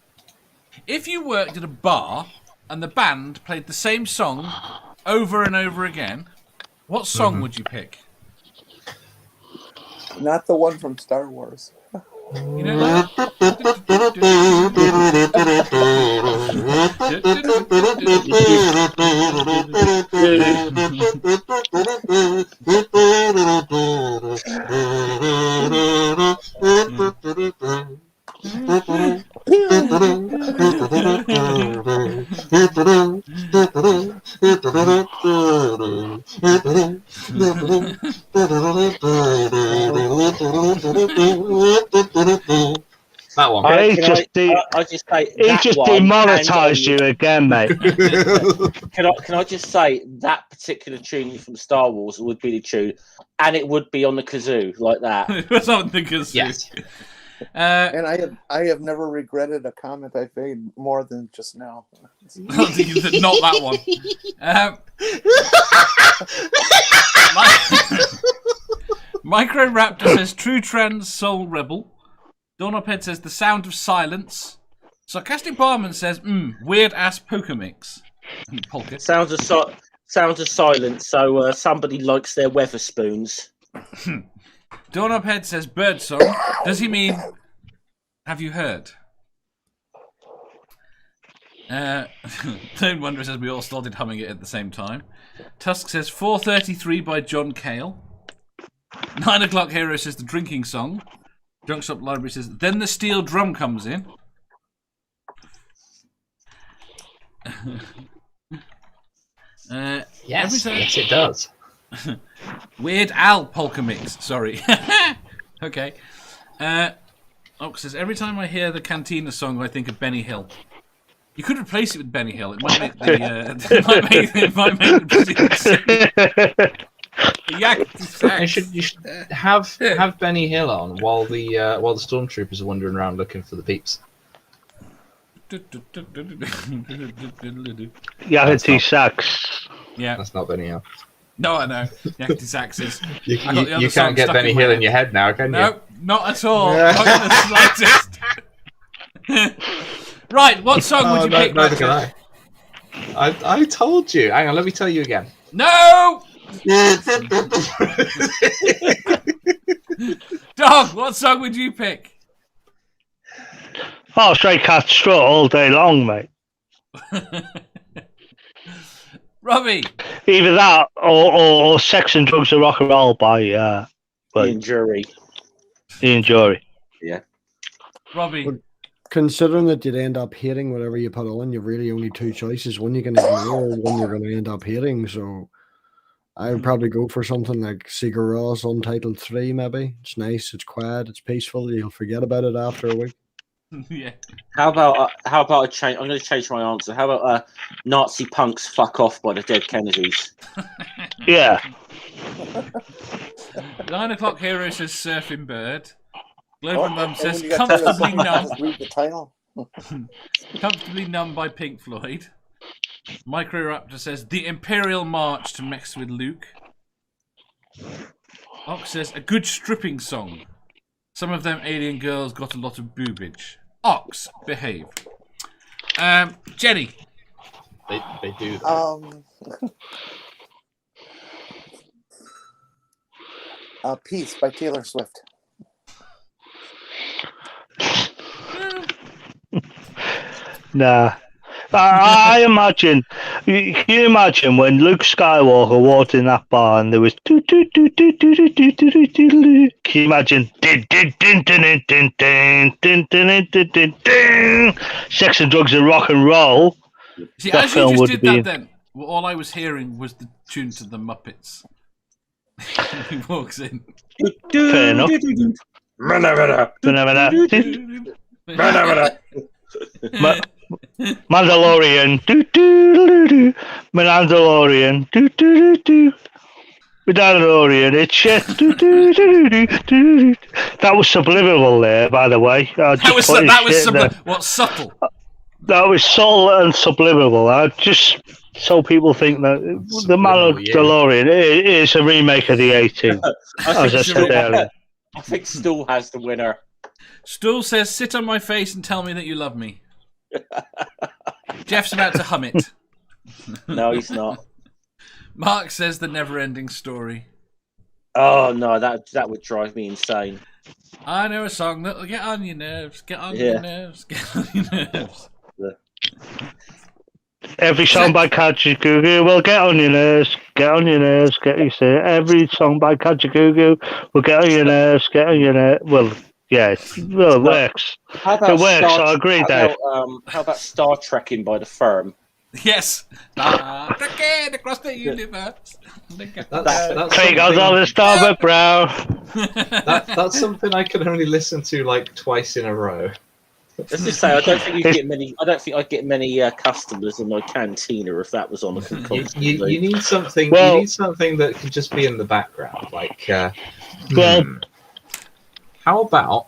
If you worked at a bar and the band played the same song over and over again, what song would you pick? Not the one from Star Wars. You know that? That one. I just say He just demonetised you again, mate. Can I just say that particular tune from Star Wars would be the tune, and it would be on the kazoo like that. It was on the kazoo. Yes. And I have never regretted a comment I've made more than just now. Not that one. Micro Raptor says True Trans Soul Rebel. Donoped says The Sound of Silence. Sarcastic Barman says weird ass poker mix. Polka. Sounds of silence. So somebody likes their Weatherspoons. Donoped says Birdsong. Does he mean have you heard? Don't wonder says we all started humming it at the same time. Tusk says 4:33 by John Cale. 9 o'clock Hero says The Drinking Song. Junk Shop Library says Then the Steel Drum Comes In. Yes, it does. Weird Al Polka Mix. Sorry. Okay. Ox says every time I hear the Cantina song, I think of Benny Hill. You could replace it with Benny Hill. It might make the might make the You should have Benny Hill on while the stormtroopers are wandering around looking for the peeps. Yakety sax. Yeah, that's not Benny Hill. No, I know. Yakety sax is. You can't get Benny Hill in your head now, can you? No, not at all. Not in the slightest. Right, what song would you pick? Neither can I told you. Hang on, let me tell you again. No. Dog, what song would you pick? Oh, Stray Cat Strut all day long, mate. Robbie. Either that or Sex and Drugs and Rock and Roll by Ian Jury. Ian Jury. Yeah. Robbie. Well, considering that you'd end up hating whatever you put on, you've really only two choices. One you can ignore, one you're going to end up hating. So I would probably go for something like Sigur Rós Untitled 3, maybe. It's nice, it's quiet, it's peaceful. You'll forget about it after a week. Yeah. How about a change? I'm going to change my answer. How about Nazi Punks Fuck Off by the Dead Kennedys? Yeah. 9 o'clock Hero says Surfing Bird. Global Mum says when you got Comfortably Numb. just read the title. Comfortably Numb by Pink Floyd. Micro Raptor says The Imperial March to Mess with Luke. Ox says a good stripping song. Some of them alien girls got a lot of boobage. Ox, behave. Jenny. They do that. Peace by Taylor Swift. Nah. I imagine. Can you imagine when Luke Skywalker walked in that bar and there was Can you imagine? Sex and drugs and rock and roll. See, That as you film just would did be- that, then all I was hearing was the tune to the Muppets. He walks in. Fair enough. Mandalorian. Mandalorian. Mandalorian. It's shit. That was subliminal there, by the way. That was what's subtle. That was subtle and subliminal. Just so people think that the Mandalorian is a remake of the 18. As I said earlier. I think Stool has the winner. Stool says, "Sit on my face and tell me that you love me." Jeff's about to hum it. No, he's not. Mark says, "The never-ending story." Oh no, that would drive me insane. I know a song that'll get on your nerves. Get on your nerves. Get on your nerves. Every song by Kajagoogoo will get on your nerves. Get on your nerves. Get you say every song by Kajagoogoo will get on your nerves. Get on your nerves. Well, yeah, it works. It works. I agree, Dave. How about Star Trekking by The Firm? Yes. Trekking across the universe. Take us on the starboard brow. That's something I can only listen to like twice in a row. Let's just say I don't think you get many. I don't think I'd get many customers in my cantina if that was on a constantly. You need something. Well- you need something that can just be in the background. Like, Well, how about?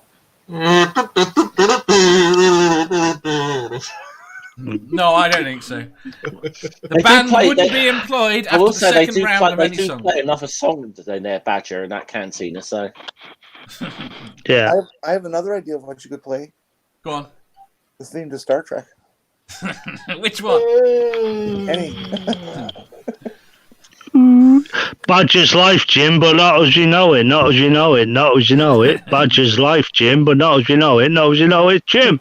No, I don't think so. The They band do play- wouldn't they- be employed I after will the say they second do round play. of They any do song. play another song in there, Badger, in that cantina. So yeah. I have another idea of what you could play. Go on. The theme to Star Trek. Which one? Any. Badger's life, Jim, but not as you know it. Not as you know it. Not as you know it. Badger's life, Jim, but not as you know it. Not as you know it, Jim.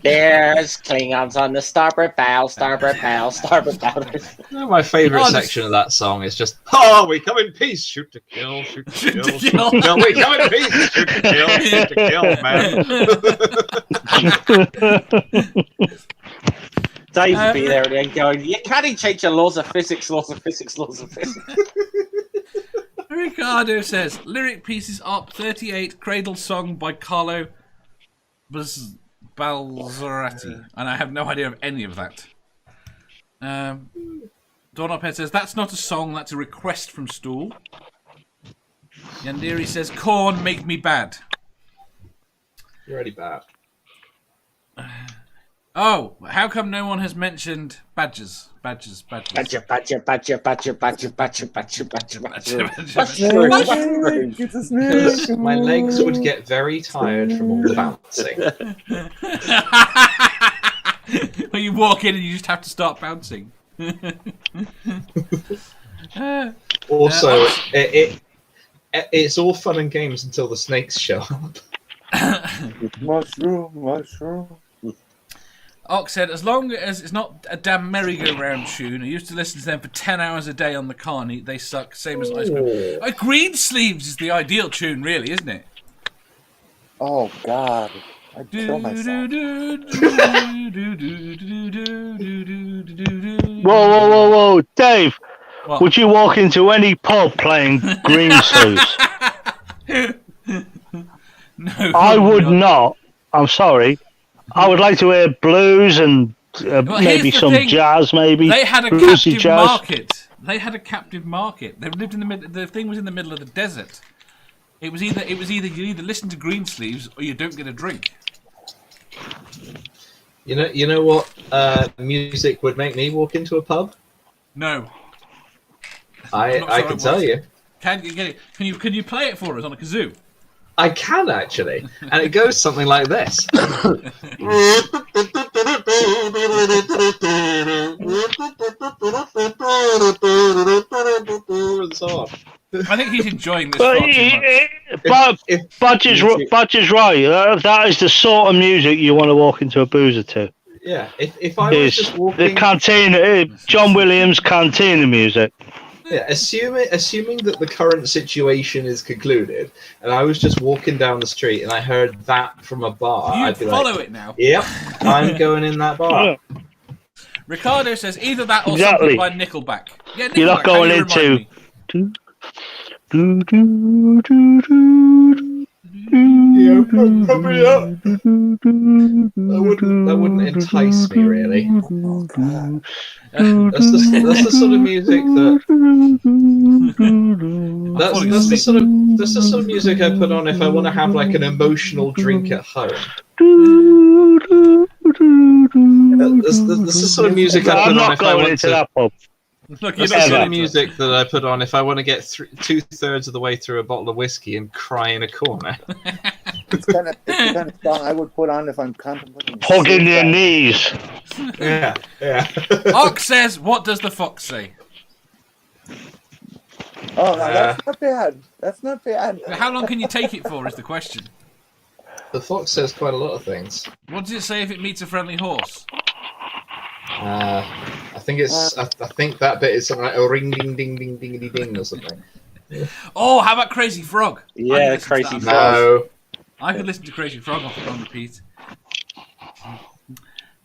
there's Klingons on the starboard bow, starboard bow, starboard bow. My favourite Oh, section of that song is just, "Oh, we come in peace, shoot to kill, shoot to Shoot kill, to shoot kill." to kill. We come in peace, shoot to kill, shoot to kill, man." Dave would be there and then going, "You can't change the laws of physics, laws of physics, laws of physics." Ricardo says, lyric pieces op 38, Cradle Song by Carlo Balzarati. And I have no idea of any of that. Dornopet says, that's not a song, that's a request from Stool. Yandiri says, Corn make me bad. You're already bad. Oh, how come no one has mentioned badgers? Badgers. Badger, badger, badger, badger, badger, badger, badger, badger, badger. My legs would get very tired from all the bouncing. When you walk in and you just have to start bouncing. Also, it's all fun and games until the snakes show up. Mushroom. Ox said, as long as it's not a damn merry-go-round tune, I used to listen to them for 10 hours a day on the carny. They suck, same as Ice Cream. Green Sleeves is the ideal tune, really, isn't it? Oh, God. I'd kill myself. Whoa. Dave, What? would you walk into any pub playing Green Sleeves? No, I would not. I'm sorry. I would like to hear blues and maybe here's the some thing. jazz, maybe. They had a bluesy captive jazz. market. They had a captive market. They lived in the middle. The thing was in the middle of the desert. It was either you either listen to Green Sleeves or you don't get a drink. You know what music would make me walk into a pub? No. I not sure can it tell was. you. Can you get it? Can you play it for us on a kazoo? I can actually, and it goes something like this. I think he's enjoying this But far too much. Badge is right. That is the sort of music you want to walk into a boozer to. Yeah, if I was just The walking, cantina, John Williams cantina music. yeah, assuming that the current situation is concluded, and I was just walking down the street and I heard that from a bar, You I'd be follow like, it now. "Yep, I'm going in that bar." Ricardo says either that or Exactly. something by Nickelback. Yeah, Nickelback. You're not how going you into. remind me. Yeah, probably not. That wouldn't entice me really. Oh, God. That's the sort of music that that's the sort of music I put on if I want to have like an emotional drink at home. That's the sort of music I I'm put on not if I going want into to. that pub. Look, you're That's not the sort going of into music that I put on if I want to get 2/3 of the way through a bottle of whiskey and cry in a corner. It's the kind of song I would put on if I'm contemplating. Hugging your suicide. knees. Yeah. it. Ox says, "What does the fox say?" Oh, no, that's not bad. That's not bad. How long can you take it for? Is the question. The fox says quite a lot of things. What does it say if it meets a friendly horse? I think it's. I think that bit is something like a ring, ding, ding, ding, ding, ding, ding, or something. Oh, how about Crazy Frog? Yeah, I could listen to Crazy that. Frog. No. I could listen to Crazy Frog on repeat.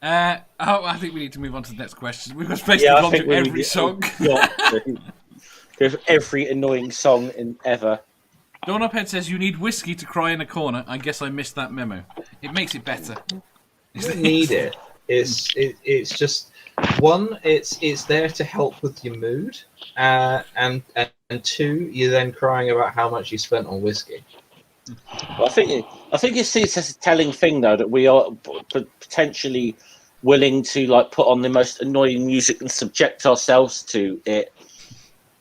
I think we need to move on to the next question. We've basically Yeah, I gone think through we every need- song. There's every annoying song in ever. Dawn Uphead says you need whiskey to cry in a corner. I guess I missed that memo. It makes it better. You don't need it. It's just one. It's there to help with your mood, and two, you're then crying about how much you spent on whiskey. Well, I think it's a telling thing though that we are potentially willing to like put on the most annoying music and subject ourselves to it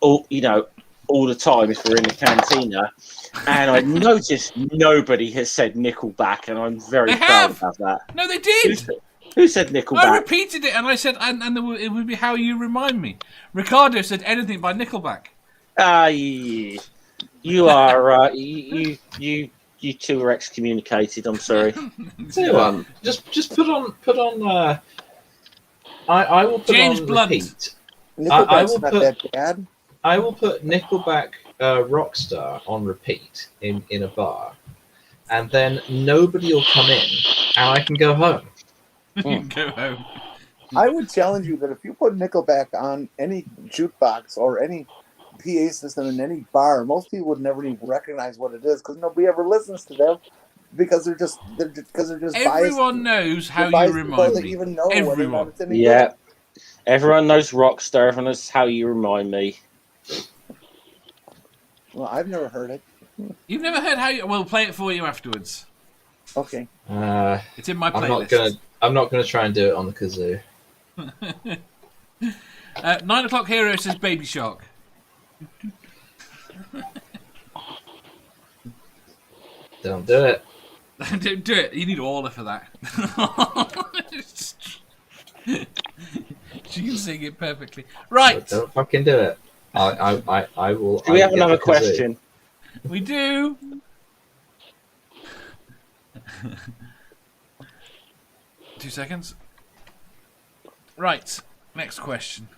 all the time if we're in a cantina. And I noticed nobody has said Nickelback, and I'm very They proud have. about that. No, they did. Who said I Nickelback? repeated it, and I said, and it would be How You Remind Me. Ricardo said anything by Nickelback. You are you two are excommunicated. I'm sorry. Tell you what, just put on. I will put James on Blunt. repeat. Nickelback's will not put- that bad. I will put Nickelback Rockstar on repeat in a bar, and then nobody will come in, and I can go home. You can go home. I would challenge you that if you put Nickelback on any jukebox or any PA system in any bar, most people would never even recognize what it is because nobody ever listens to them because they're just Everyone biased. knows How They're You biased Remind before they Me. even know whether or Everyone. not it's any Yeah. good. Everyone knows Rockstar. Everyone knows How You Remind Me. Well, I've never heard it. You've never heard How You... We'll play it for you afterwards. Okay. It's in my I'm playlist. not gonna try and do it on the kazoo. 9 O'Clock Hero says Baby Shark. Don't do it. Don't do it. You need Orla for that. She can sing it perfectly. Right. Don't fucking do it. I will. Do we I have will get another the kazoo. question? We do. 2 seconds. Right. Next question.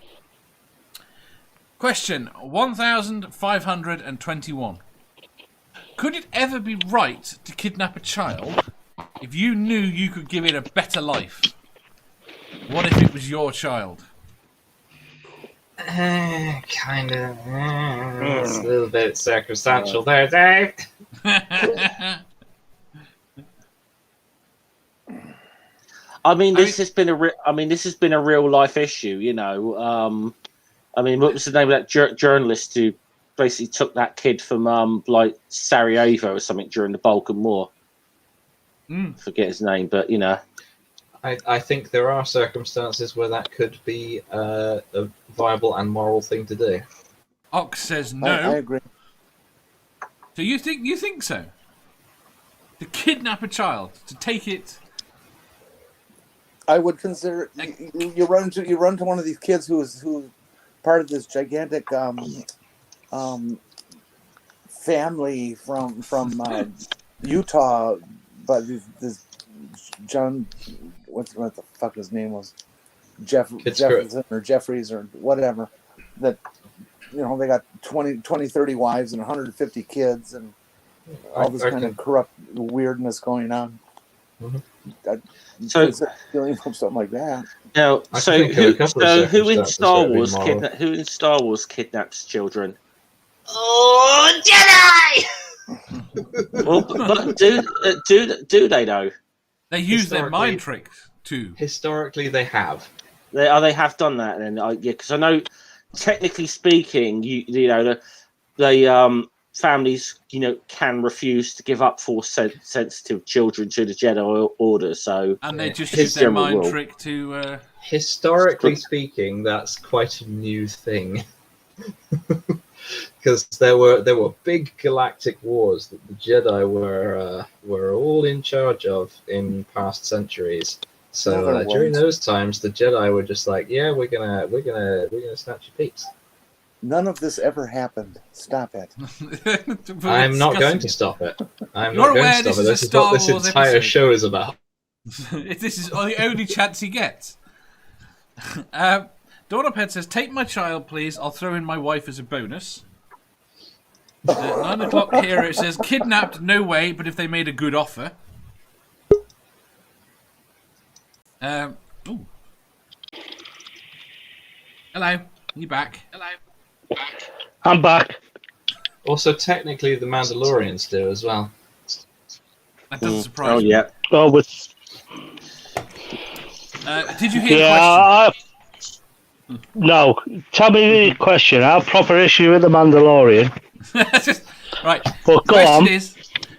Question 1521. Could it ever be right to kidnap a child if you knew you could give it a better life? What if it was your child? Kind of. It's a little bit circumstantial there, Dave. I mean, this has been a real life issue. You know. I mean, what was the name of that journalist who basically took that kid from like Sarajevo or something during the Balkan War? Forget his name, but you know. I think there are circumstances where that could be a viable and moral thing to do. Ox says no. I agree. So you think so? To kidnap a child, to take it. I would consider you run to one of these kids who's part of this gigantic family from Utah, but this John, what the fuck his name was, Jefferson or Jeffries or whatever, that they got 20, 30 wives and 150 kids and all this kind of corrupt weirdness going on. Mm-hmm. So feeling from something like that. Now, who in Star Wars kidnaps children? Oh, Jedi! Well, but do they though? They use their mind tricks too. Historically, they have. They have done that, and because I know, technically speaking, the families can refuse to give up force-sensitive children to the Jedi Order. So and they just use their mind trick to. Historically speaking, that's quite a new thing. Because there were big galactic wars that the Jedi were all in charge of in past centuries. So during those times, the Jedi were just like, yeah, we're gonna snatch your peeps. None of this ever happened. Stop it. I'm not going to stop it. I'm You're not going aware to stop this it. is This a Star is what this Wars entire episode. show is about. This is the only chance he gets. Dornaped says, "Take my child, please. I'll throw in my wife as a bonus." 9 o'clock here. It says, "Kidnapped, no way. But if they made a good offer." Ooh. Hello, you back? Hello. I'm back. Also, technically, the Mandalorians do as well. That doesn't surprise me. Yeah. Oh, Did you hear the question? No. Tell me the question. I have proper issue with the Mandalorian. Right. But The go on. question is,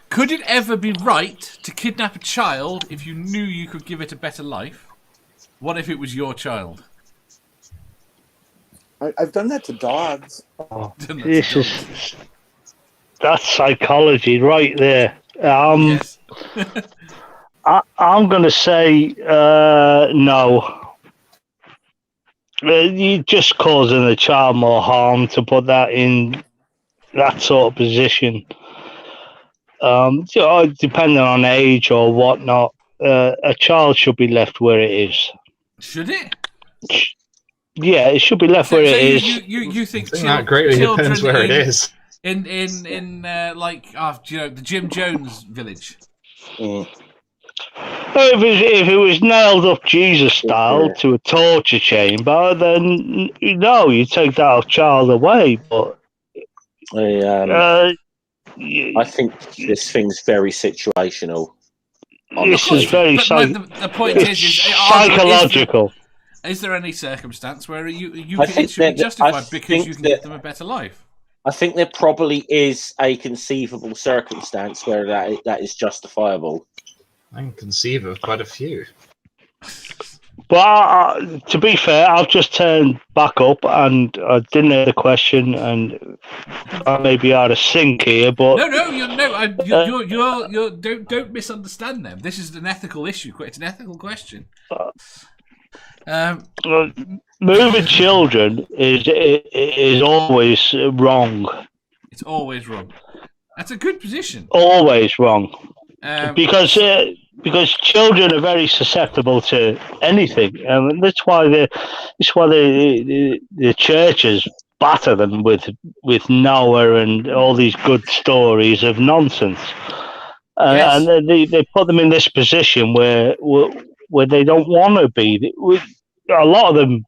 could it ever be right to kidnap a child if you knew you could give it a better life? What if it was your child? I've done that to dogs. That's psychology right there. Yes. I'm going to say no. You're just causing the child more harm to put that in that sort of position. Depending on age or whatnot, a child should be left where it is. Should it? Yeah, it should be left where it is. You think That greatly depends where it is. In the Jim Jones village. If it was nailed up Jesus style to a torture chamber, then no, you take that child away. But I think this thing's very situational. This is very the point is psychological. Is there any circumstance where it should be justified because you can give them a better life? I think there probably is a conceivable circumstance where that is justifiable. I can conceive of quite a few. But to be fair, I've just turned back up and I didn't hear the question, and I may be out of sync here. But don't misunderstand them. This is an ethical issue. It's an ethical question. Moving children is always wrong. It's always wrong. That's a good position. Always wrong. Because children are very susceptible to anything, and that's why the churches batter them with Noah and all these good stories of nonsense, and they put them in this position where they don't want to be. A lot of them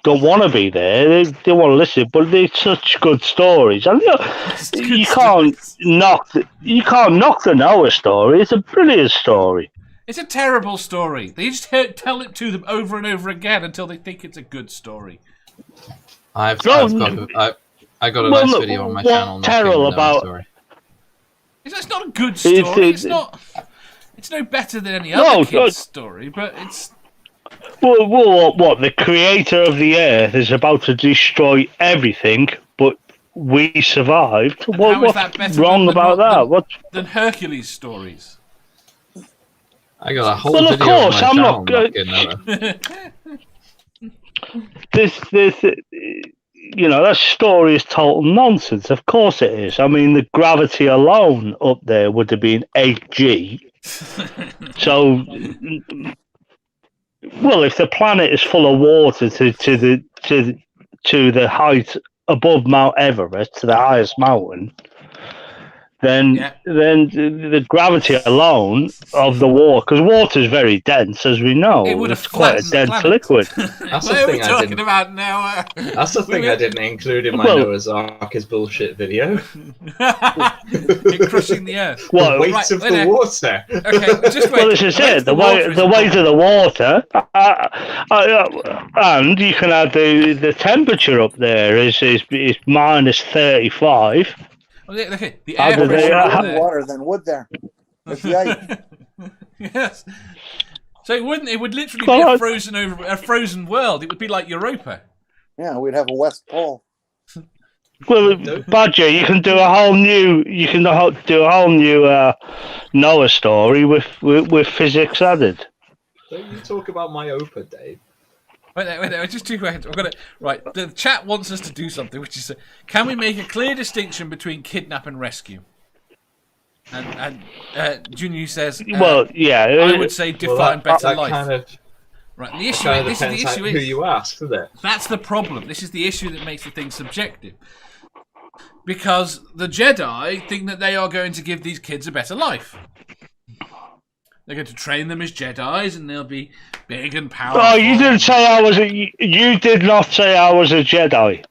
don't want to be there. They want to listen, but they're such good stories. And you can't knock the Noah story. It's a brilliant story. It's a terrible story. They just tell it to them over and over again until they think it's a good story. I got a nice video on my channel. Terrible about story. It's not a good story. It's not. It's no better than any other kid's story, but it's. What? The creator of the earth is about to destroy everything, but we survived. What's wrong about that? Than Hercules stories? I got a whole video on my channel. that story is total nonsense. Of course it is. I mean, the gravity alone up there would have been 8G. So, well, if the planet is full of water to the height above Mount Everest, to the highest mountain, then the gravity alone of the water, because water is very dense, as we know, it would have it's quite a dense liquid. That's what the are we thing I talking didn't. about now? That's the thing I didn't include in my Noah's Ark is bullshit video. Crushing the earth. Well, The weight of the water. Okay, just wait. Well, this is it. The weight of the water, and you can add the temperature up there is minus 35. Okay, the How air do they- pressure. how- there. Water than wood there. It's the ice. Yes. So it would literally be a frozen world. It would be like Europa. Yeah, we'd have a West Pole. Well, Badger, you can do a whole new Noah story with physics added. Don't you talk about my Opa, Dave? Wait there, just 2 questions. I've got it. Right, the chat wants us to do something, which is, can we make a clear distinction between kidnap and rescue? And Junior says, well, yeah, I would say define better that life. Kind of, right, the issue. kind of This is the depends issue. on who you ask, doesn't it? That's the problem. This is the issue that makes the thing subjective. Because the Jedi think that they are going to give these kids a better life. They're going to train them as Jedis, and they'll be big and powerful. Oh, you didn't say I was you did not say I was a Jedi.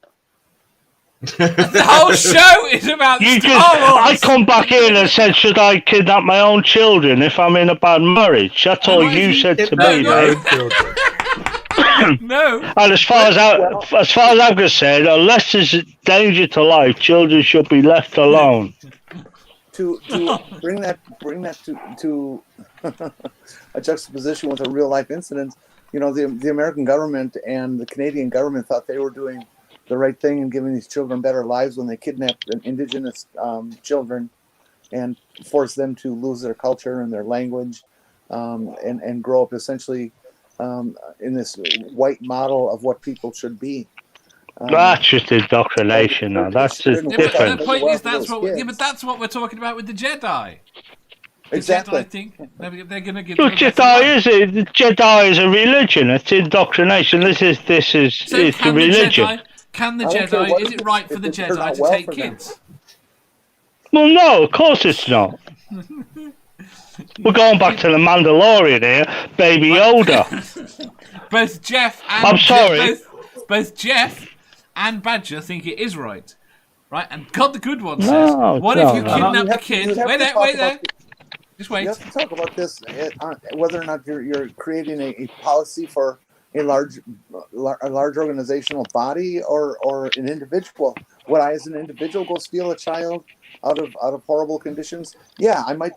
The whole show is about You Star just, Wars. I come back in and said, should I kidnap my own children if I'm in a bad marriage? That's all you said to me, no. Dave. No. And as far as I'm concerned, unless there's danger to life, children should be left alone. To bring that to a juxtaposition with a real life incident, the American government and the Canadian government thought they were doing the right thing and giving these children better lives when they kidnapped indigenous children and forced them to lose their culture and their language and grow up essentially in this white model of what people should be. That's just indoctrination. Now. That's just But different. the point is, that's what we're talking about with the Jedi. Exactly. I think they're going to give. Look, Jedi is a religion. It's indoctrination. This is it's a religion. Can the Jedi? Is it right for the Jedi to take kids? Well, no, of course it's not. We're going back to the Mandalorian here, Baby Yoda. Both Jeff and I'm sorry. Both Jeff and Badger think it is right, and God the Good One says, "What if you kidnap the kid?" Wait there. Just wait. You have to talk about this, whether or not you're creating a policy for a large organizational body or an individual. Would I, as an individual, go steal a child out of horrible conditions? Yeah, I might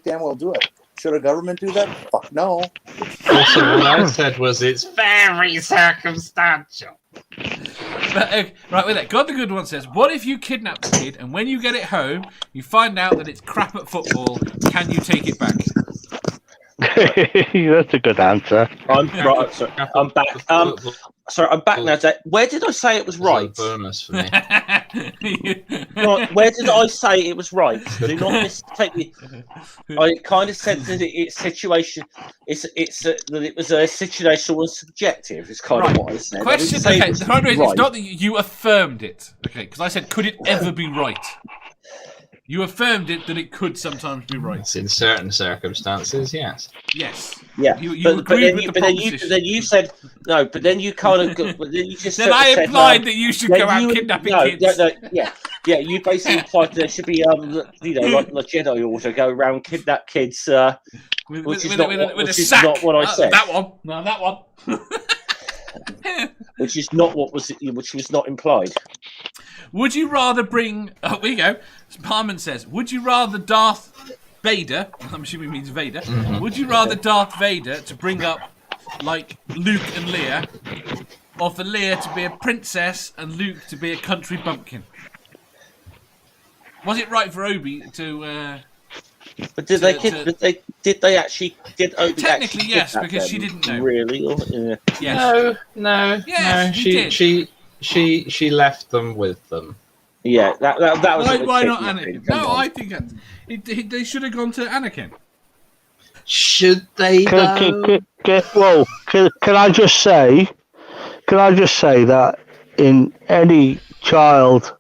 damn well do it. Should a government do that? Fuck no. Also, what I said was it's very circumstantial. Right, with that, God the Good One says, what if you kidnap the kid and when you get it home, you find out that it's crap at football? Can you take it back? That's a good answer. I'm back. Sorry, I'm back now. Where did I say it was right? It's a bonus for me. Right, where did I say it was right? Do not mistake me. I kind of said that it's situation. That it was a situational and subjective. Is kind of what I said. Question. Okay, the point is, it's not that you affirmed it. Okay, because I said, could it ever be right? You affirmed it that it could sometimes be right. It's in certain circumstances, yes. Yes. Yeah. You agreed with the proposition. But then you said no. But then you kind of. But then you just. Then I implied that you should go out kidnapping kids. Yeah. You basically implied there should be like Jedi order, go around kidnap kids. Which is not what I said. That one. No, that one. Which is not which was not implied. Would you rather bring... Oh, here you go. Parman says, would you rather Darth Vader, I'm assuming he means Vader, would you rather Darth Vader to bring up, like, Luke and Leia, or for Leia to be a princess and Luke to be a country bumpkin? Was it right for Obi to... But did Obi technically, yes, because she didn't know. Really? Yes. No. Yes, She She left them with them. Yeah, that was. Why not kidnapping, Anakin? come No, on. I think they should have gone to Anakin. Should they though? Can I just say that in any child,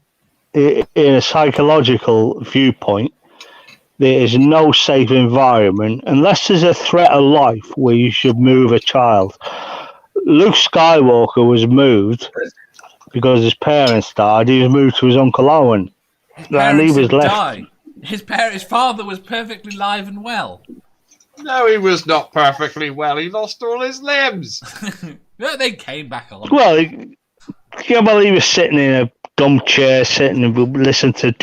in a psychological viewpoint, there is no safe environment unless there's a threat of life where you should move a child. Luke Skywalker was moved because his parents died. He was moved to his Uncle Owen. His And he parents was didn't left. die. His father was perfectly live and well. No, he was not perfectly well. He lost all his limbs. No, they came back on. Well, he was sitting in a dumb chair, sitting and listening to.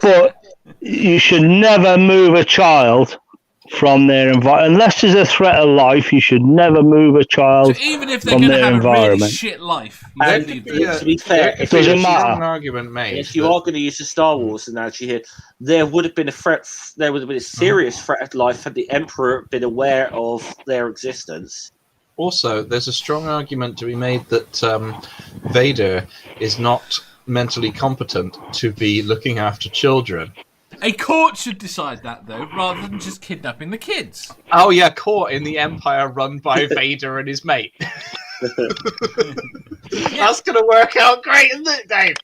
But you should never move a child from their environment unless there's a threat of life. You should never move a child So even if they're from going to their have a really environment. shit life, you There don't could leave be them. a- To be fair, there if could be Doesn't a matter. strong argument made. If you that- are going to use the Star Wars analogy here, there would have been a threat. There would have been a serious threat of life had the Emperor been aware of their existence. Also, there's a strong argument to be made that Vader is not mentally competent to be looking after children. A court should decide that, though, rather than just kidnapping the kids. Oh yeah, caught in the Empire run by Vader and his mate. That's gonna work out great, isn't it, Dave?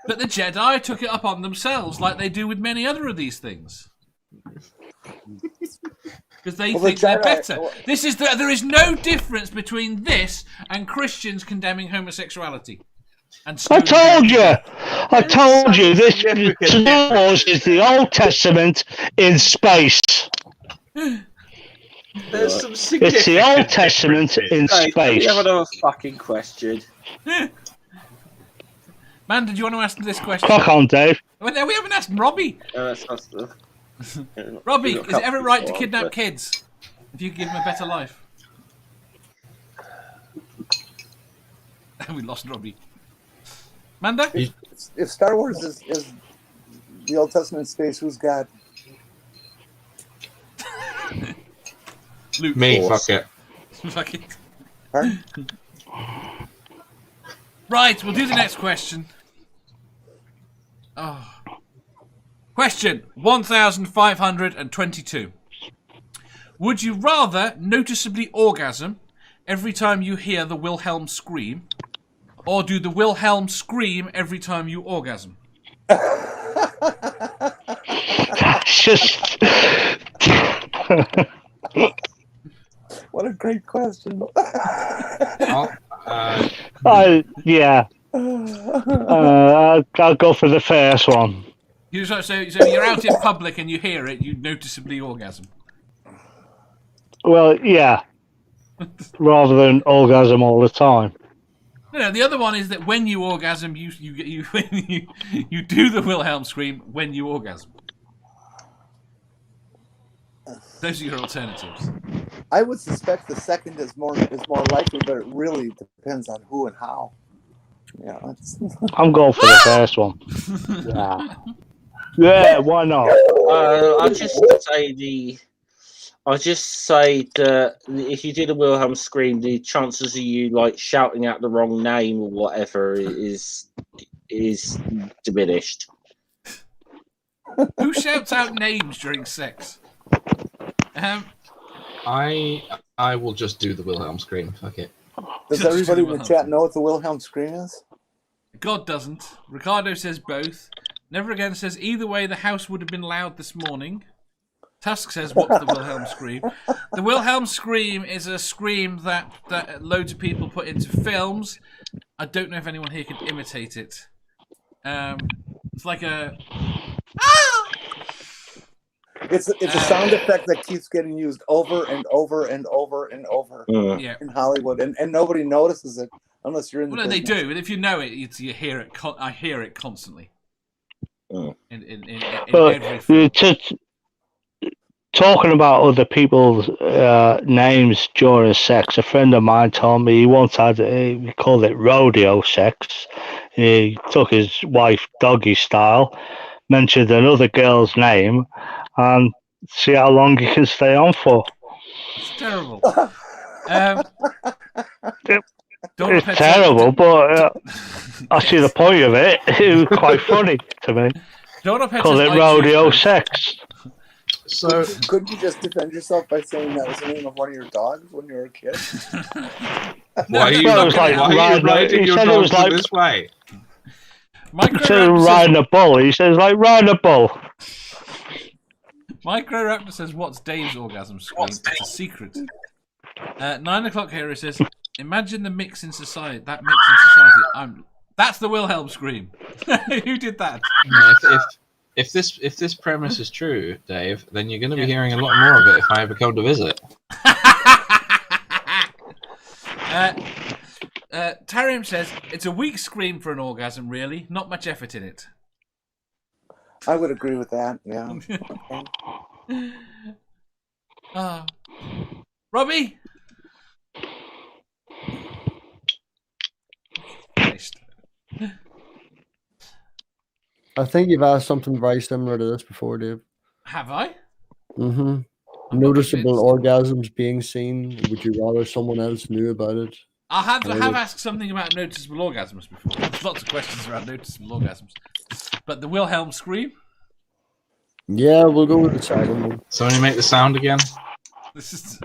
But the Jedi took it upon themselves, like they do with many other of these things. Because they Well, the think they're Jedi- better. well- There is no difference between this and Christians condemning homosexuality. And I told you. This significant Star Wars is the Old Testament in space. There's some It's the Old significant Testament differences. in Hey, can we space. have another fucking question? Man, did you want to ask this question? Crack on, Dave. Well, no, we haven't asked Robbie. That's the... Robbie, We've got is a it ever couple right to more, kidnap but- kids if you give them a better life? We lost Robbie. Manda? If Star Wars is the Old Testament space, who's God? Luke. Me, Force. fuck it. Fuck it. Pardon? Right, we'll do the next question. Oh. Question 1522. Would you rather noticeably orgasm every time you hear the Wilhelm Scream, or do the Wilhelm Scream every time you orgasm? It's just. What a great question. I'll go for the first one. So you're out in public and you hear it, you noticeably orgasm. Well, yeah. Rather than orgasm all the time. No, the other one is that when you orgasm, you do the Wilhelm Scream when you orgasm. Those are your alternatives. I would suspect the second is more likely, but it really depends on who and how. Yeah, I'm going for the first one. Yeah. Yeah, why not? I'll just say that if you do the Wilhelm Scream, the chances of you like shouting out the wrong name or whatever is diminished. Who shouts out names during sex? I will just do the Wilhelm Scream. Fuck it. Does everybody in the chat know what the Wilhelm Scream is? God doesn't. Ricardo says both. Never Again says either way the house would have been loud this morning. Tusk says what's the Wilhelm Scream? The Wilhelm Scream is a scream that loads of people put into films. I don't know if anyone here can imitate it. It's like a... It's a sound effect that keeps getting used over and over and over and over Yeah. in Hollywood, and nobody notices it unless you're in the Well, no, they business. do. And if you know it, you hear it. I hear it constantly. Mm. In But every film. talking about other people's names during sex, a friend of mine told me he once had, we called it rodeo sex. He took his wife doggy style, mentioned another girl's name, and see how long he can stay on for. It's terrible. It's terrible, but I see the point of it. It was quite funny to me. Call it rodeo sex. So couldn't you just defend yourself by saying that was the name of one of your dogs when you were a kid? why are you, Well, it was like riding he your said it was dogs like this way? he said riding a bull. He says like riding a bull. Microraptor says, "What's Dave's orgasm scream? It's a secret." 9 o'clock here. He says, "Imagine the mix in society. That mix in society. That's the Wilhelm Scream. Who did that?" No, if this premise is true, Dave, then you're going to be hearing a lot more of it if I ever come to visit. Tarium says, "It's a weak scream for an orgasm, really. Not much effort in it." I would agree with that. Yeah. Okay. Robbie? Christ. I think you've asked something very similar to this before, Dave. Have I? Mm-hmm. I'm not Noticeable convinced. orgasms being seen. Would you rather someone else knew about it? I have asked something about noticeable orgasms before. There's lots of questions around noticeable orgasms. But the Wilhelm Scream? Yeah, we'll go with the second one. Somebody make the sound again. This is...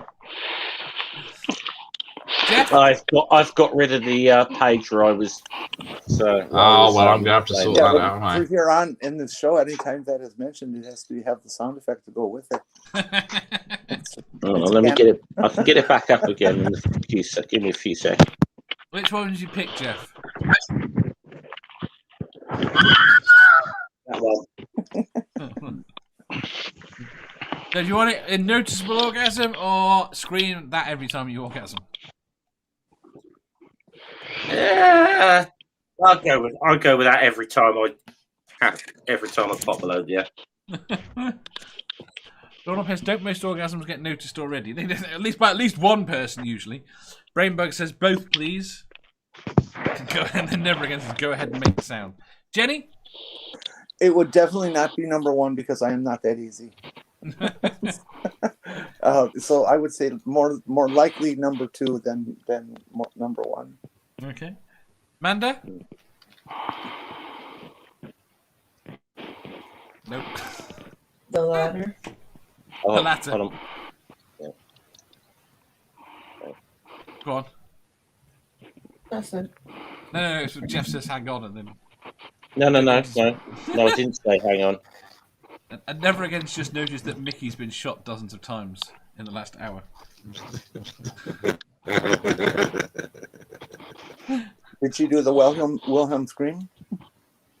Jeff? I've got rid of the page where I was. So. Oh well, I'm gonna have to sort that out. From here on in the show, anytime that is mentioned, it has to have the sound effect to go with it. Let me get it. I can get it back up again in a few seconds. Give me a few seconds. Which one did you pick, Jeff? That one. So do you want it in noticeable orgasm or scream that every time you orgasm? Yeah, I'll go with that every time I pop a load. Yeah. Donald Pest, don't most orgasms get noticed already? They don't, at least one person usually. Brainbug says both, please. And then never again says go ahead and make the sound. Jenny? It would definitely not be number one because I am not that easy. So I would say more likely number two than number one. Okay. Manda? Nope. The latter. The latter. Hold on. Go on. That's it. No. So Jeff says hang on and then... No, I didn't say hang on. And never again's just noticed that Mickey's been shot dozens of times in the last hour. Did you do the Wilhelm Scream?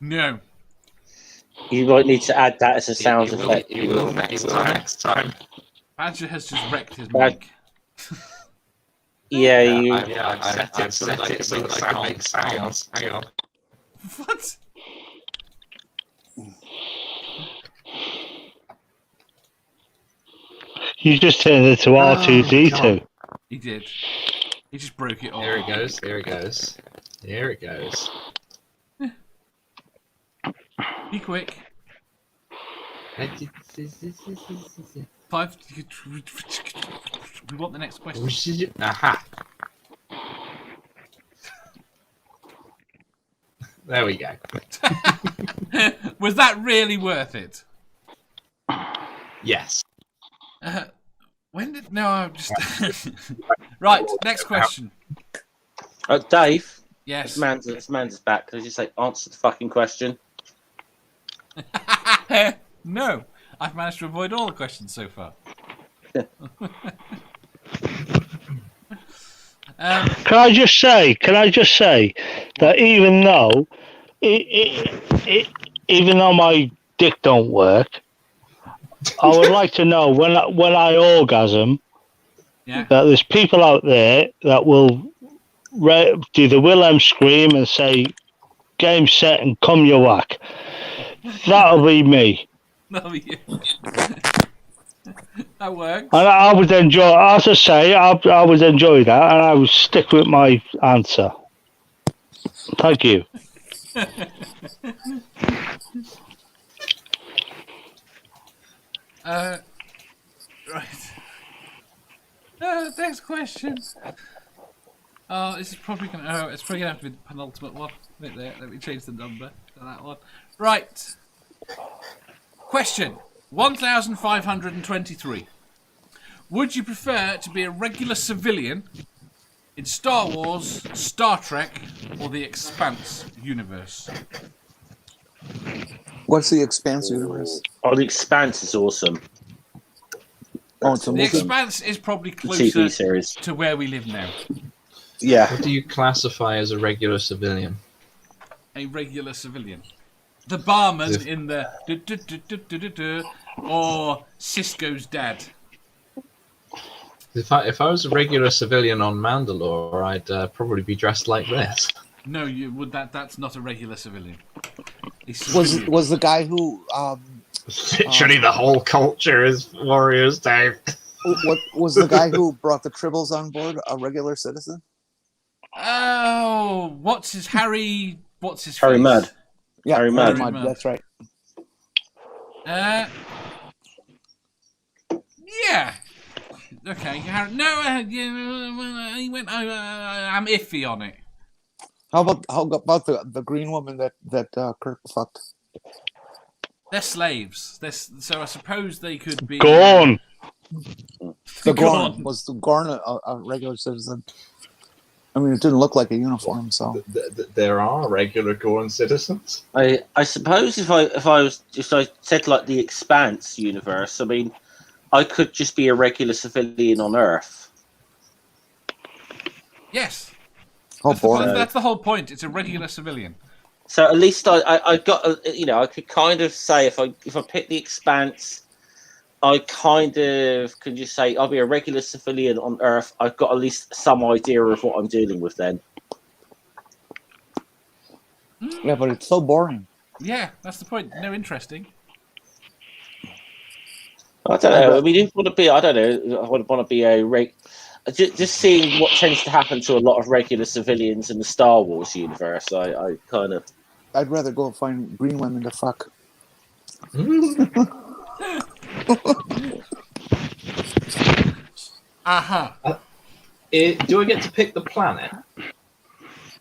No. You might need to add that as a sound effect. You will next time. Badger has just wrecked his mic. Yeah, I've set it so that I can make sounds. Hang on. What? You just turned it to R2D2. He did. He just broke it all. There it goes. Be quick. 5. We want the next question. Aha. There we go. Was that really worth it? Yes. When did... No, I'm just... Right, next question. Dave? Yes. This man's back. Can I just say, answer the fucking question? No. I've managed to avoid all the questions so far. Can I just say that even though my dick don't work, I would like to know when I orgasm, that there's people out there that will do the Wilhelm Scream and say, "Game, set, and come your whack." That'll be me. That'll be you. That works. And I would enjoy, as I say, I would enjoy that, and I would stick with my answer. Thank you. Right. Next question. Oh, this is probably gonna. Oh, it's probably gonna have to be the penultimate one. Wait there. Let me change the number to that one. Right. Question 1523. Would you prefer to be a regular civilian in Star Wars, Star Trek, or the Expanse universe? What's the Expanse universe? Oh, the Expanse is awesome. Oh, it's a The movie. Expanse is probably TV closer series. to where we live now. Yeah. What do you classify as a regular civilian? A regular civilian. The barman If- in the or Cisco's dad. If I was a regular civilian on Mandalore, I'd probably be dressed like this. No, you would that's not a regular civilian. A Was civilian. was the guy who Literally, the whole culture is warriors, Dave. what was the guy who brought the Tribbles on board a regular citizen? Oh, what's his Harry face? Mudd. Yeah, Harry Mudd. That's right. Yeah. Okay. No, he went. I'm iffy on it. How about the green woman that Kirk fucked? They're slaves. So I suppose they could be. Gone. The Gorn. Gorn was the Gorn a regular citizen? I mean, it didn't look like a uniform, so There are regular Gorn citizens. I suppose if I said like the Expanse universe, I mean, I could just be a regular civilian on Earth. Yes. oh boy. That's the whole point. It's a regular civilian. So at least I got I could kind of say if I pick the Expanse, I kind of can just say I'll be a regular civilian on Earth. I've got at least some idea of what I'm dealing with then. Yeah, but it's so boring. Yeah, that's the point. No interesting. I don't know. I mean, if you want to be, I don't know. I would want to be just seeing what tends to happen to a lot of regular civilians in the Star Wars universe. I kind of. I'd rather go find green women to fuck. Aha. Do I get to pick the planet?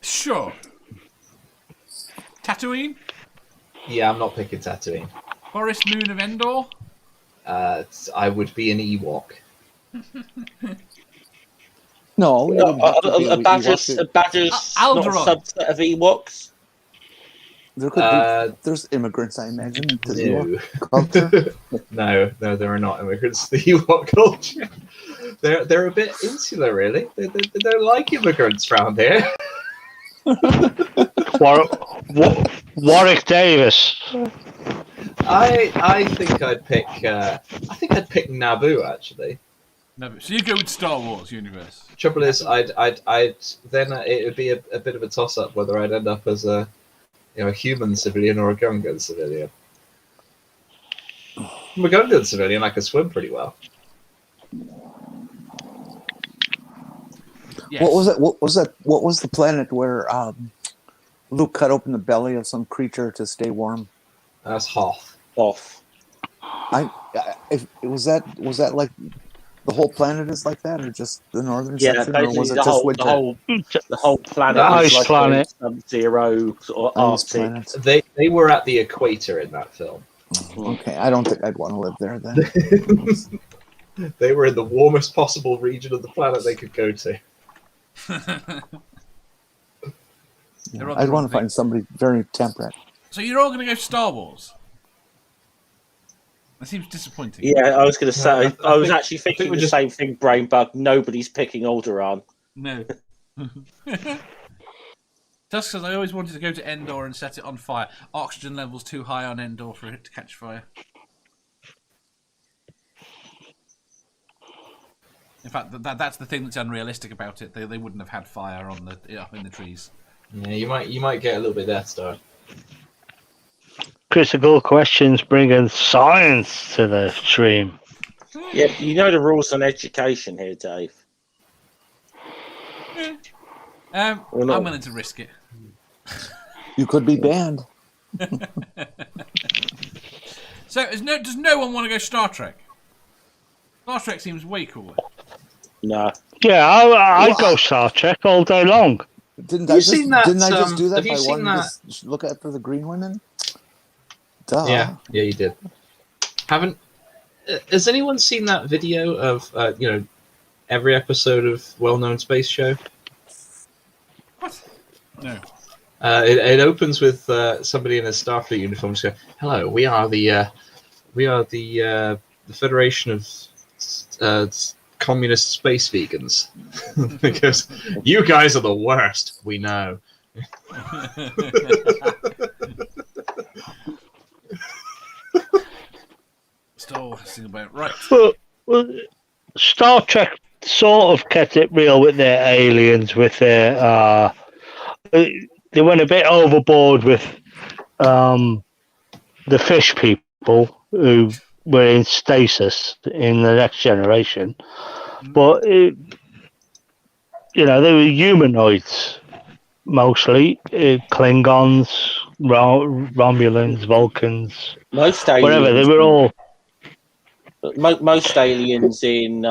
Sure. Tatooine? Yeah, I'm not picking Tatooine. Forest Moon of Endor? I would be an Ewok. No, we wouldn't have to be A Badger's not a Alderaan. subset of Ewoks. There could be, there's immigrants, I imagine, into the No. Ewok culture. No, there are not immigrants to the Ewok culture. They're a bit insular, really. They don't like immigrants around here. Warwick Davis. I think I'd pick. I think I'd pick Naboo actually. No, so you go with Star Wars universe. Trouble is, I'd then it would be a bit of a toss up whether I'd end up as a human civilian or a Gungan civilian. I'm a Gungan civilian. I can swim pretty well. Yes. What was it? What was the planet where Luke cut open the belly of some creature to stay warm? That's Hoth. Off. Was that like the whole planet is like that, or just the northern Yeah, section, or was basically it the just whole, winter? the whole planet The was ice like planet. a sub-zero sort of Ice Arctic. planet. They were at the equator in that film. Okay, I don't think I'd want to live there then. They were in the warmest possible region of the planet they could go to. They're on I'd the want wrong to find somebody very temperate. So you're all going to go Star Wars? That seems disappointing. Yeah, I was going to say. I I was think- actually thinking we're the just- same thing. Brain bug. Nobody's picking Alderaan. No. Just because I always wanted to go to Endor and set it on fire. Oxygen levels too high on Endor for it to catch fire. In fact, that's the thing that's unrealistic about it. They wouldn't have had fire on up in the trees. Yeah, you might get a little bit Death Star. Critical questions bringing science to the stream. Yeah, you know the rules on education here, Dave. I'm Or not. willing to risk it. You could be banned. So, does no one want to go Star Trek? Star Trek seems way cooler. No. Yeah, I'd go Star Trek all day long. Didn't Have I you just seen that, didn't I just do that have you by seen wanting to look at for the green women? Duh. Yeah, you did. Haven't? Has anyone seen that video of every episode of well-known space show? What? No. It opens with somebody in a Starfleet uniform just going, "Hello, we are the Federation of Communist Space Vegans." Because you guys are the worst. We know. Still about right. Well, Star Trek sort of kept it real with their aliens, with their they went a bit overboard with the fish people who were in stasis in the Next Generation, but they were humanoids mostly, Klingons, Romulans, Vulcans, Most aliens, whatever. They were all. Most aliens in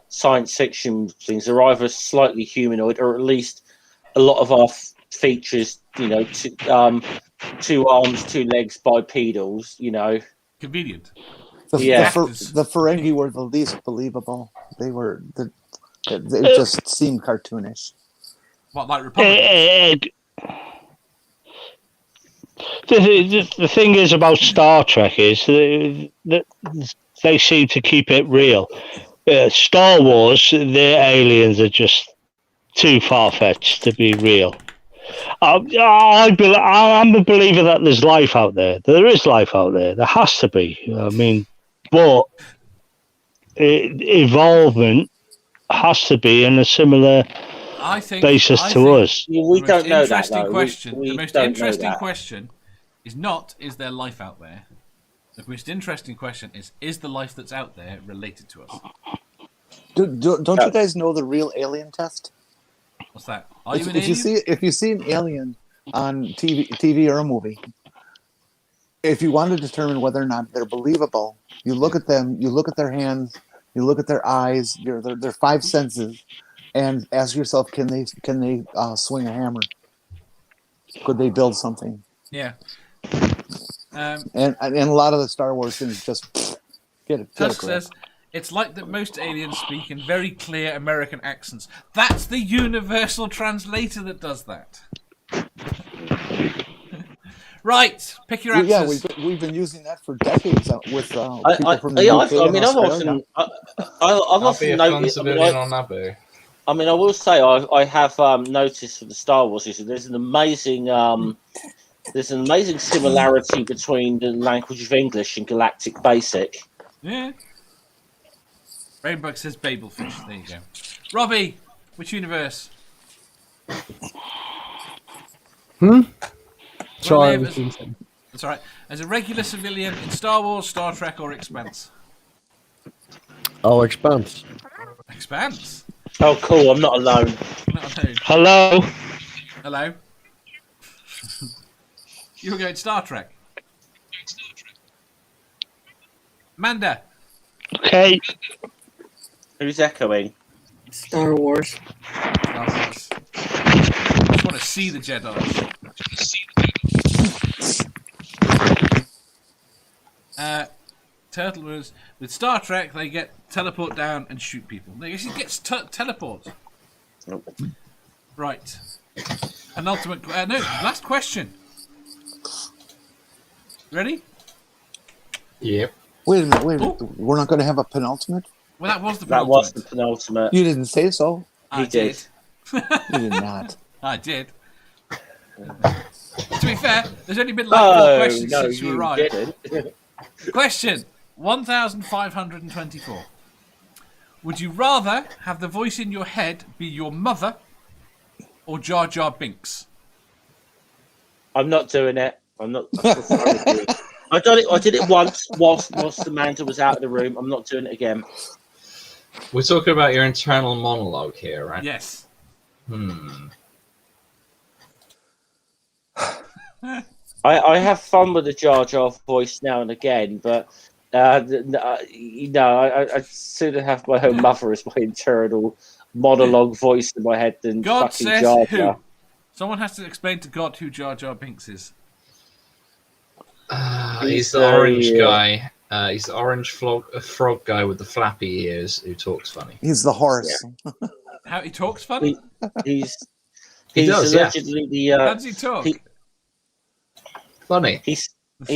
science fiction things are either slightly humanoid or at least a lot of our features, two arms, two legs, bipedals, Convenient. The Yeah. Ferengi were the least believable. They were it just seemed cartoonish. What, like Republicans? The thing is about Star Trek is that they seem to keep it real. Star Wars, their aliens are just too far-fetched to be real. I'm a believer that there's life out there. There is life out there. There has to be. I mean, but evolvement has to be in a similar basis to us. We don't know that, though. The most interesting question is not, is there life out there? The most interesting question is the life that's out there related to us? Don't you guys know the real alien test? What's that? Are you an alien? If you see an alien on TV or a movie, if you want to determine whether or not they're believable, you look at them, you look at their hands, you look at their eyes, their five senses, and ask yourself, can they swing a hammer? Could they build something? Yeah. And a lot of the Star Wars things just get it. Tusk says, it's like that most aliens speak in very clear American accents. That's the universal translator that does that. Right, pick your answers. Yeah, we've been using that for decades with people from the UK I've often noticed. I will say I have noticed for the Star Wars issue, there's an amazing similarity between the language of English and Galactic Basic. Yeah. Rainbow says Babelfish. There you go. Robbie, which universe? Sorry, that's all right. As a regular civilian in Star Wars, Star Trek, or Expanse? Oh, Expanse. Expanse? Oh, cool. I'm not alone. Not alone. Hello. Hello. You were going Star Trek. Manda. Okay. Who's echoing? Star Wars. Star Wars. I just want to see the Jedi. Turtle was with Star Trek. They get teleport down and shoot people. I guess he gets teleport. Nope. Right. Penultimate. No, last question. Ready? Yep. Wait a minute. We're not going to have a penultimate? Well, that was the That penultimate. was the penultimate. You didn't say so. I did. You did not. I did. To be fair, there's only been like 4 questions since you arrived. Didn't. Question 1524. Would you rather have the voice in your head be your mother or Jar Jar Binks? I'm not doing it. I'm not. I did it once whilst Amanda was out of the room. I'm not doing it again. We're talking about your internal monologue here, right? Yes. I have fun with the Jar Jar voice now and again, but I'd sooner have my own mother as my internal monologue voice in my head than God fucking says Jar Jar. who? Someone has to explain to God who Jar Jar Binks is. He's the orange guy. He's the orange frog guy with the flappy ears who talks funny. He's the horse. How he talks funny? He He does, allegedly the. How does he talk? Funny. He's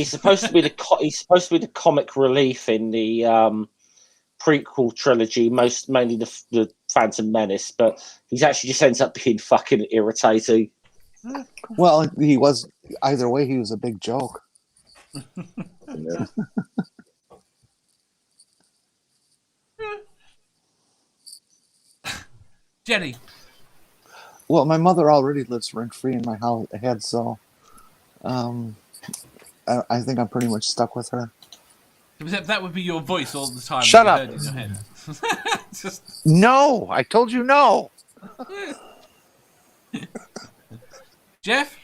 supposed to be the comic relief in the prequel trilogy, mainly the Phantom Menace, but he's actually just ends up being fucking irritating. Well, he was either way. He was a big joke. Jenny. Well, my mother already lives rent free in my head, so I think I'm pretty much stuck with her. That would be your voice all the time. Shut that up. you heard in your head. Just... No, I told you no. Jeff?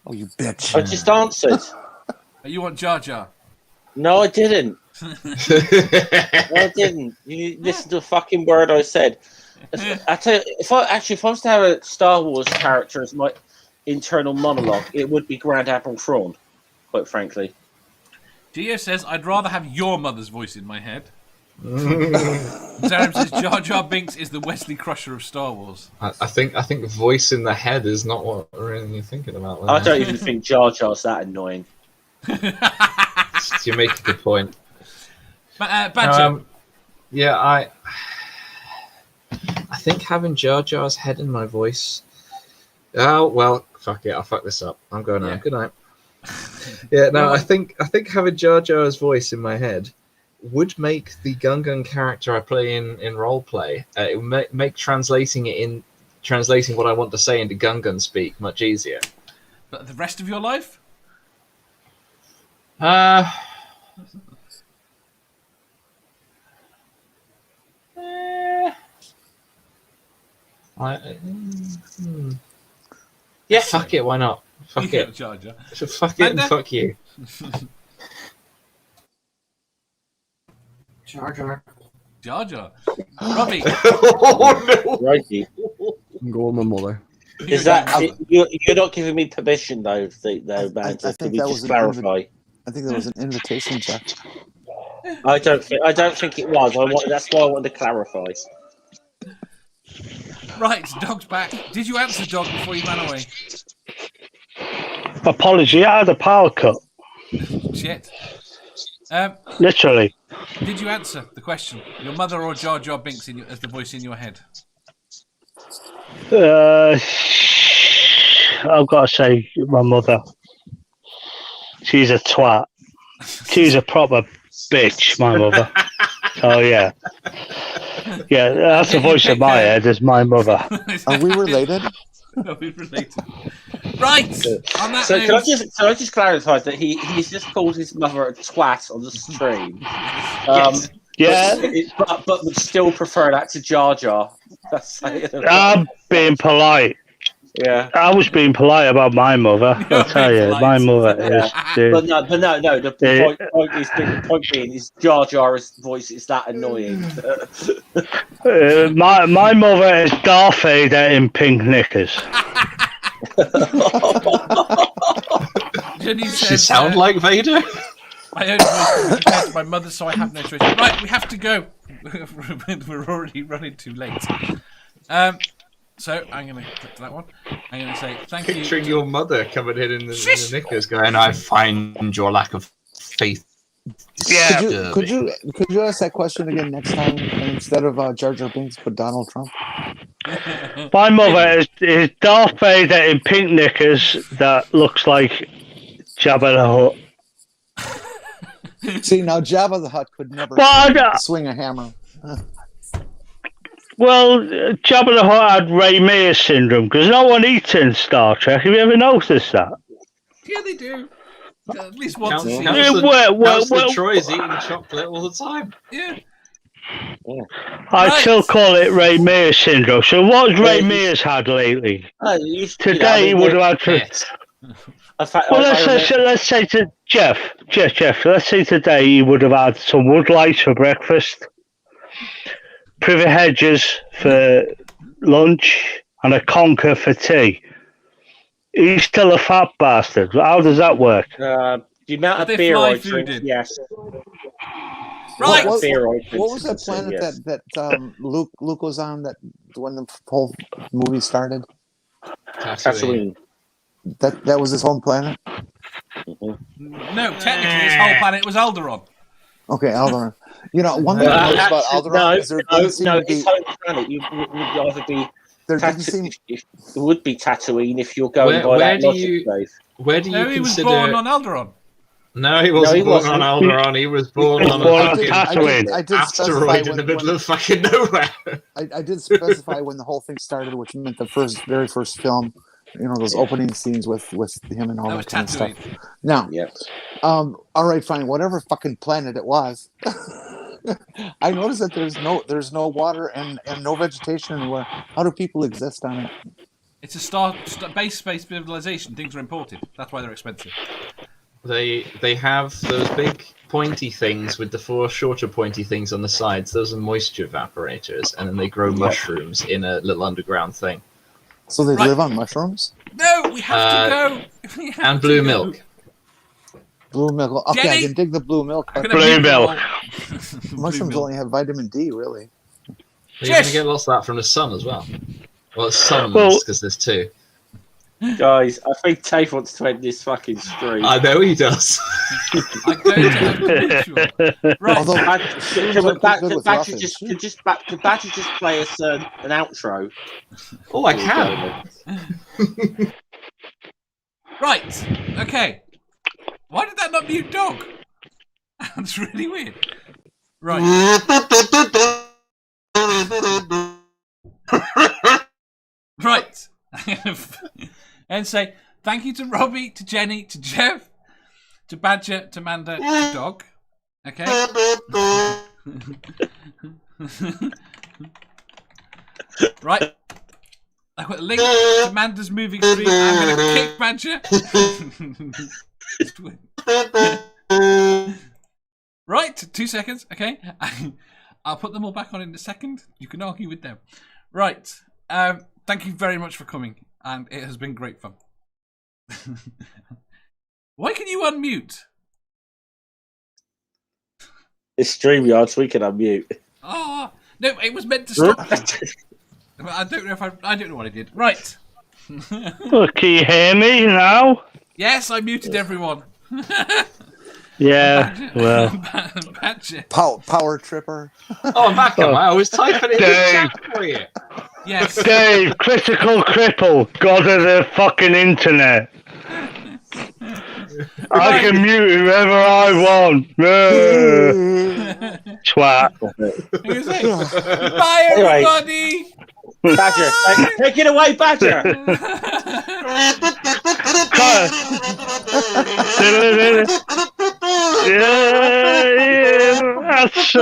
Oh, you bitch. I just answered. You want Jar Jar? No, I didn't. No, I didn't. You listen to a fucking word I said. I tell you, if I was to have a Star Wars character as my internal monologue, it would be Grand Admiral Thrawn, quite frankly. Gio says, I'd rather have your mother's voice in my head. Zaram says, Jar Jar Binks is the Wesley Crusher of Star Wars. I think voice in the head is not what really you're thinking about. I don't even think Jar Jar's that annoying. You make a good point. Badger. Yeah, I think having Jar Jar's head in my voice. Oh well, fuck it, I'll fuck this up. I'm going out. Good night. Yeah, no, I think having Jar Jar's voice in my head would make the Gungan character I play in roleplay. It would make translating what I want to say into Gungan speak much easier. But the rest of your life? Yeah, fuck it, why not? Fuck it. Jar Jar. Fuck it and fuck you. Jar Jar. Jar Jar. Robbie. Oh no! Righty. I'm going with my mother. Is that you're not giving me permission though, man? I Can think we that just was clarify? I think that was an invitation, Jeff. I don't think it was. That's why I wanted to clarify. Right, Dog's back. Did you answer Dog before you ran away? Apology, I had a power cut. Shit. Literally. Did you answer the question? Your mother or Jar Jar Binks as the voice in your head? I've got to say, my mother. She's a twat. She's a proper bitch, my mother. Oh yeah. Yeah, that's the voice in my head, is my mother. Are we related? Are we related? Right! On that So note, can I just clarify that he's just called his mother a twat on the stream? Yeah. But would still prefer that to Jar Jar. I'm being polite. Yeah. I was being polite about my mother. I'll tell you, my mother is. But no. The point being is Jar Jar's voice is that annoying. My mother is Darth Vader in pink knickers. Jenny She says, sound like Vader? my own voice is compared to my mother, so I have no choice. Right, we have to go. We're already running too late. So I'm going to click to that one. I'm going to say thank you. Picturing your mother coming in the knickers going, I find your lack of faith. Yeah. Could you ask that question again next time, and instead of Jar Jar Binks, put Donald Trump? My mother is Darth Vader in pink knickers that looks like Jabba the Hutt. See, now Jabba the Hutt could never swing a hammer. Well, Jabba the Hutt had Ray Mears syndrome because no one eats in Star Trek. Have you ever noticed that? Yeah, they do. At least once a season. Councillor Troy's eating chocolate all the time. Yeah. I still call it Ray Mears syndrome. So what's Ray Mears had lately? Today he would have had to... In fact, Well, let's say Jeff, let's say today you would have had some woodlights for breakfast, privet hedges for lunch, and a conker for tea. He's still a fat bastard. How does that work? The amount of They beer fly I drink, food in. yes. Right. What, Beer I drink, what was that so, planet yes. that Luke was on that when the whole movie started? Tatooine. That was his home planet. No, technically, his whole planet was Alderaan. Okay, Alderaan. You know, one thing I noticed about Alderaan is there doesn't seem to be. His home planet. You would either be. There didn't seem. It would be Tatooine if you're going by Where that do logic, you- Dave. Where do you No, he was consider? born on Alderaan. No, he wasn't he born wasn't. on Alderaan. He was born on a born on fucking Tatooine. I did specify asteroid in the middle of fucking nowhere. I did specify when the whole thing started, which meant the very first film. You know, those opening scenes with him and all That that, was kind of stuff. Tatooine. Now, Yeah. all right, fine. Whatever fucking planet it was, I noticed that there's no water and no vegetation anywhere. How do people exist on it? It's a base space civilization. Things are imported. That's why they're expensive. They have those big pointy things with the four shorter pointy things on the sides. Those are moisture evaporators, and then they grow mushrooms in a little underground thing. So they Right. live on mushrooms? No, we have to go. We have And to blue go. milk. Blue milk. Okay, Jenny? I can dig the blue milk. I'm But gonna Blue mute you milk. all. Blue mushrooms milk. only have vitamin D, really. You're going to Yes. get lots of that from the sun as well. Well, suns, Well- because there's two. Guys, I think Dave wants to end this fucking stream. I know he does. I'm going to make sure. Right. Although, Could good with Badger roughage. just play us an outro? Oh, I can. Right. Okay. Why did that not mute dog? That's really weird. Right. Right. And say thank you to Robbie, to Jenny, to Jeff, to Badger, to Manda, to Dog. Okay. Right. I've got a link to Manda's movie stream. I'm gonna kick Badger. Right, 2 seconds. Okay. I'll put them all back on in a second. You can argue with them. Right. Thank you very much for coming, and it has been great fun. Why can you unmute? It's StreamYard, so we can unmute. Oh no, it was meant to stop. I don't know if I don't know what I did. Right. Well, can you hear me now? Yes, I muted everyone. Yeah, well. Badger. Power tripper. Oh, I'm back. I was typing it in the Dave. chat for you. Yes. Dave, critical cripple, god of the fucking internet. I can mute whoever I want. Twat. Bye, everybody. Badger, take it away, Badger. Yeah, that's